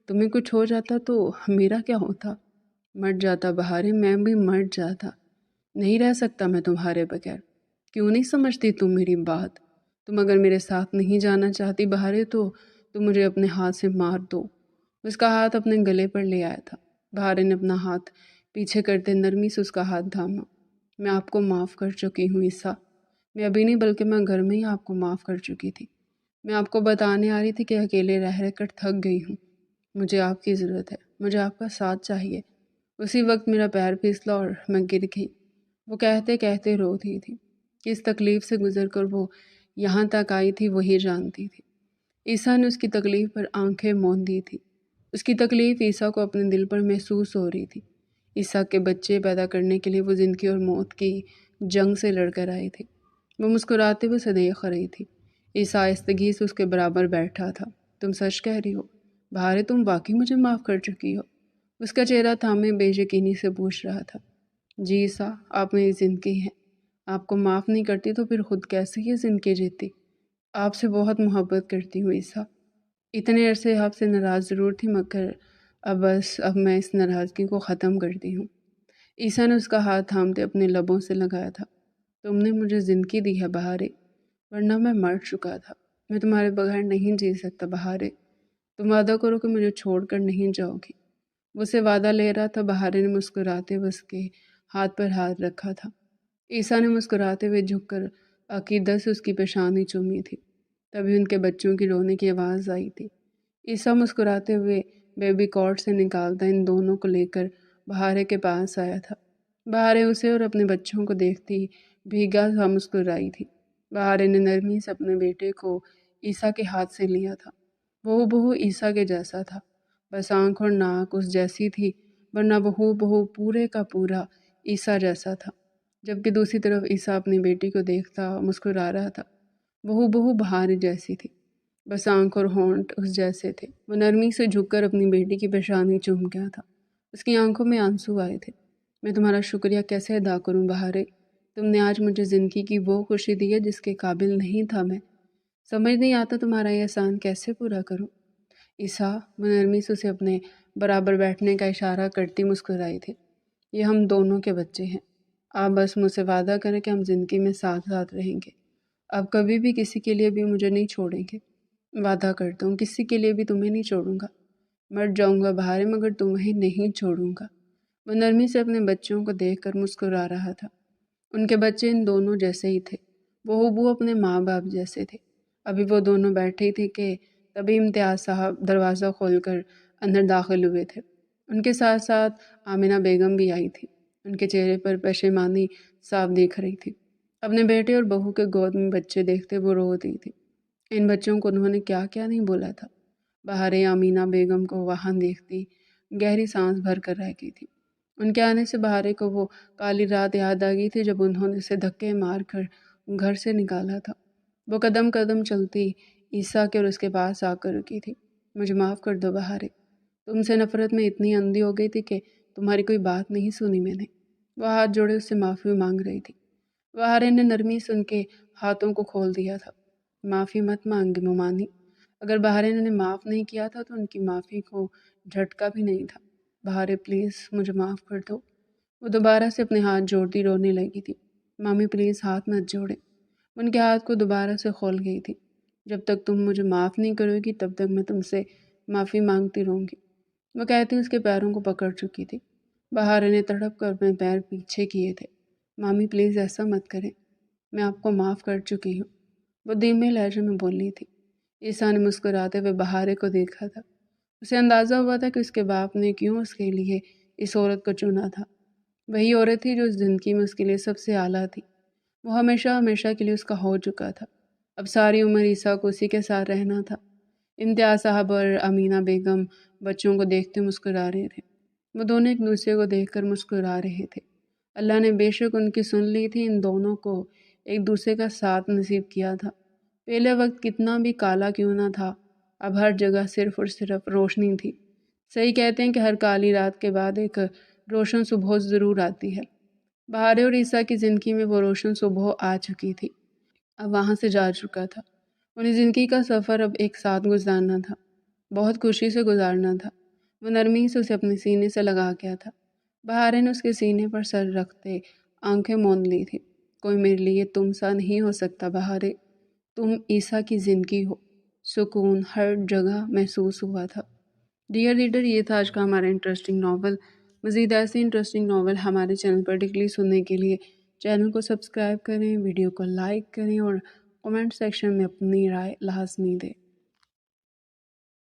تمہیں کچھ ہو جاتا تو میرا کیا ہوتا؟ مر جاتا بہارے، میں بھی مر جاتا، نہیں رہ سکتا میں تمہارے بغیر۔ کیوں نہیں سمجھتی تم میری بات؟ تم اگر میرے ساتھ نہیں جانا چاہتی بہارے تو تم مجھے اپنے ہاتھ سے مار دو۔ اس کا ہاتھ اپنے گلے پر لے آیا تھا۔ بہارے نے اپنا ہاتھ پیچھے کرتے نرمی سے اس کا ہاتھ تھاما۔ میں آپ کو معاف کر چکی ہوں عیسیٰ، میں ابھی نہیں بلکہ میں گھر میں ہی آپ کو معاف کر چکی تھی۔ میں آپ کو بتانے آ رہی تھی کہ اکیلے رہ رہ کر تھک گئی ہوں، مجھے آپ کی ضرورت ہے، مجھے آپ کا ساتھ چاہیے۔ اسی وقت میرا پیر پھسلا اور میں گر گئی۔ وہ کہتے کہتے رو دی تھی۔ کس تکلیف سے گزر کر وہ یہاں تک آئی تھی وہی جانتی تھی۔ عیسیٰ نے اس کی تکلیف پر آنکھیں موند دی تھی۔ اس کی تکلیف عیسیٰ کو اپنے دل پر محسوس ہو رہی تھی۔ عیسیٰ کے بچے پیدا کرنے کے لیے وہ زندگی اور موت کی جنگ سے لڑ کر آئی تھی۔ وہ مسکراتے ہوئے اسے دیکھ رہی تھی۔ عیسیٰ آہستگی سے اس کے برابر بیٹھا تھا۔ تم سچ کہہ رہی ہو بہارے، تم واقعی مجھے معاف کر چکی ہو؟ اس کا چہرہ تھامے بے یقینی سے پوچھ رہا تھا۔ جی عیسیٰ، آپ میری زندگی ہیں، آپ کو معاف نہیں کرتی تو پھر خود کیسے یہ زندگی جیتی؟ آپ سے بہت محبت کرتی ہوں عیسیٰ، اتنے عرصے آپ سے ناراض ضرور تھی، مگر اب میں اس ناراضگی کو ختم کرتی ہوں۔ عیسیٰ نے اس کا ہاتھ تھامتے اپنے لبوں سے لگایا تھا۔ تم نے مجھے زندگی دی ہے بہارے، ورنہ میں مر چکا تھا۔ میں تمہارے بغیر نہیں جی سکتا بہارے، تم وعدہ کرو کہ مجھے چھوڑ کر نہیں جاؤ گی۔ وہ اسے وعدہ لے رہا تھا۔ بہارے نے مسکراتے ہوئے اس کے ہاتھ پر ہاتھ رکھا تھا۔ عیسیٰ نے مسکراتے ہوئے جھک کر عقیدت سے اس کی پیشانی چومی تھی۔ تبھی ان کے بچوں کی رونے کی آواز آئی تھی۔ عیسیٰ مسکراتے ہوئے بیبی کاٹ سے نکالتا ان دونوں کو لے کر بہارے کے پاس آیا تھا۔ بہارے اسے اور اپنے بچوں کو دیکھتی بھیگا سا مسکرائی تھی۔ بہارے نے نرمی سے اپنے بیٹے کو عیسیٰ کے ہاتھ سے لیا تھا۔ وہ بہو عیسیٰ کے جیسا تھا، بس آنکھ اور ناک اس جیسی تھی، ورنہ وہ بہو پورے کا پورا عیسیٰ جیسا تھا۔ جبکہ دوسری طرف عیسیٰ اپنی بیٹی کو دیکھتا مسکرا رہا تھا۔ وہ بہو بہارے جیسی تھی، بس آنکھ اور ہونٹ اس جیسے تھے۔ وہ نرمی سے جھک کر اپنی بیٹی کی پیشانی چوم گیا تھا۔ اس کی آنکھوں میں آنسو آئے تھے۔ میں تمہارا شکریہ کیسے ادا کروں بہارے، تم نے آج مجھے زندگی کی وہ خوشی دی ہے جس کے قابل نہیں تھا میں، سمجھ نہیں آتا تمہارا یہ احسان کیسے پورا کروں۔ عیسیٰ، وہ نرمی سے اسے اپنے برابر بیٹھنے کا اشارہ کرتی مسکرائی تھی۔ یہ ہم دونوں کے بچے ہیں، آپ بس مجھ سے وعدہ کریں کہ ہم زندگی میں ساتھ ساتھ رہیں گے. آپ کبھی بھی کسی کے لیے بھی مجھے نہیں چھوڑیں گے. وعدہ کرتا ہوں کسی کے لیے بھی تمہیں نہیں چھوڑوں گا. مر جاؤں گا بہارے مگر تمہیں نہیں چھوڑوں گا. وہ نرمی سے اپنے بچوں کو دیکھ کر مسکرا رہا تھا. ان کے بچے ان دونوں جیسے ہی تھے. وہ ہبو اپنے ماں باپ جیسے تھے. ابھی وہ دونوں بیٹھے تھے کہ تبھی امتیاز صاحب دروازہ کھول کر اندر داخل ہوئے تھے. ان کے ساتھ ساتھ آمینہ بیگم بھی آئی تھی. ان کے چہرے پر پشیمانی صاف دیکھ رہی تھی. اپنے بیٹے اور بہو کے گود میں بچے دیکھتے وہ رو دی تھی. ان بچوں کو انہوں نے کیا کیا نہیں بولا تھا. بہارے آمینہ بیگم کو وہاں دیکھتی گہری سانس بھر کر رہ گئی تھی. ان کے آنے سے بہارے کو وہ کالی رات یاد آ گئی تھی جب انہوں نے اسے دھکے مار کر گھر سے نکالا تھا. وہ قدم قدم چلتی عیسیٰ کے اور اس کے پاس آ کر رکی تھی. مجھے معاف کر دو بہارے. تم سے نفرت میں اتنی اندھی ہو گئی تھی کہ تمہاری کوئی بات نہیں سنی میں نے. وہ ہاتھ جوڑے اس سے معافی مانگ رہی تھی. بہارے نے نرمی سے ان کے ہاتھوں کو کھول دیا تھا. معافی مت مانگے ممانی. اگر بہارے نے معاف نہیں کیا تھا تو ان کی معافی کو جھٹکا بھی نہیں تھا. بہارے پلیز مجھے معاف کر دو. وہ دوبارہ سے اپنے ہاتھ جوڑتی رونے لگی تھی. مامی پلیز ہاتھ مت جوڑے. ان کے ہاتھ کو دوبارہ سے کھول گئی تھی. جب تک تم مجھے معاف نہیں کرو گی تب تک میں تم سے معافی مانگتی رہوں گی. وہ کہتی اس کے پیروں کو پکڑ چکی تھی. بہارے نے تڑپ کر اپنے پیر پیچھے کیے تھے. مامی پلیز ایسا مت کریں. میں آپ کو معاف کر چکی ہوں. وہ دھیمے لہجے میں بولی تھی. عیسیٰ نے مسکراتے ہوئے بہارے کو دیکھا تھا. اسے اندازہ ہوا تھا کہ اس کے باپ نے کیوں اس کے لیے اس عورت کو چنا تھا. وہی عورت تھی جو اس زندگی میں اس کے لیے سب سے اعلیٰ تھی. وہ ہمیشہ ہمیشہ کے لیے اس کا ہو چکا تھا. اب ساری عمر عیسیٰ کو اسی کے ساتھ رہنا تھا. امتیاز صاحب اور امینہ بیگم بچوں کو دیکھتے مسکرا رہے تھے. وہ دونوں ایک دوسرے کو دیکھ کر مسکرا رہے تھے. اللہ نے بے شک ان کی سن لی تھی. ان دونوں کو ایک دوسرے کا ساتھ نصیب کیا تھا. پہلے وقت کتنا بھی کالا کیوں نہ تھا اب ہر جگہ صرف اور صرف روشنی تھی. صحیح کہتے ہیں کہ ہر کالی رات کے بعد ایک روشن صبح ضرور آتی ہے. بہارے اور عیسیٰ کی زندگی میں وہ روشن صبح آ چکی تھی. اب وہاں سے جا چکا تھا. انہیں زندگی کا سفر اب ایک ساتھ گزارنا تھا. بہت خوشی سے گزارنا تھا. وہ نرمی سے اسے اپنے سینے سے لگا گیا تھا. بہارے نے اس کے سینے پر سر رکھتے آنکھیں موند لی تھی. کوئی میرے لیے تم سا نہیں ہو سکتا بہارے. تم عیسیٰ کی زندگی ہو. سکون ہر جگہ محسوس ہوا تھا. ڈیئر ریڈر، یہ تھا آج کا ہمارا انٹرسٹنگ ناول. مزید ایسے انٹرسٹنگ ناول ہمارے چینل پر ڈیٹیللی سننے کے لیے چینل کو سبسکرائب کریں، ویڈیو کو لائک کریں اور کمنٹ سیکشن میں اپنی رائے لازمی دیں.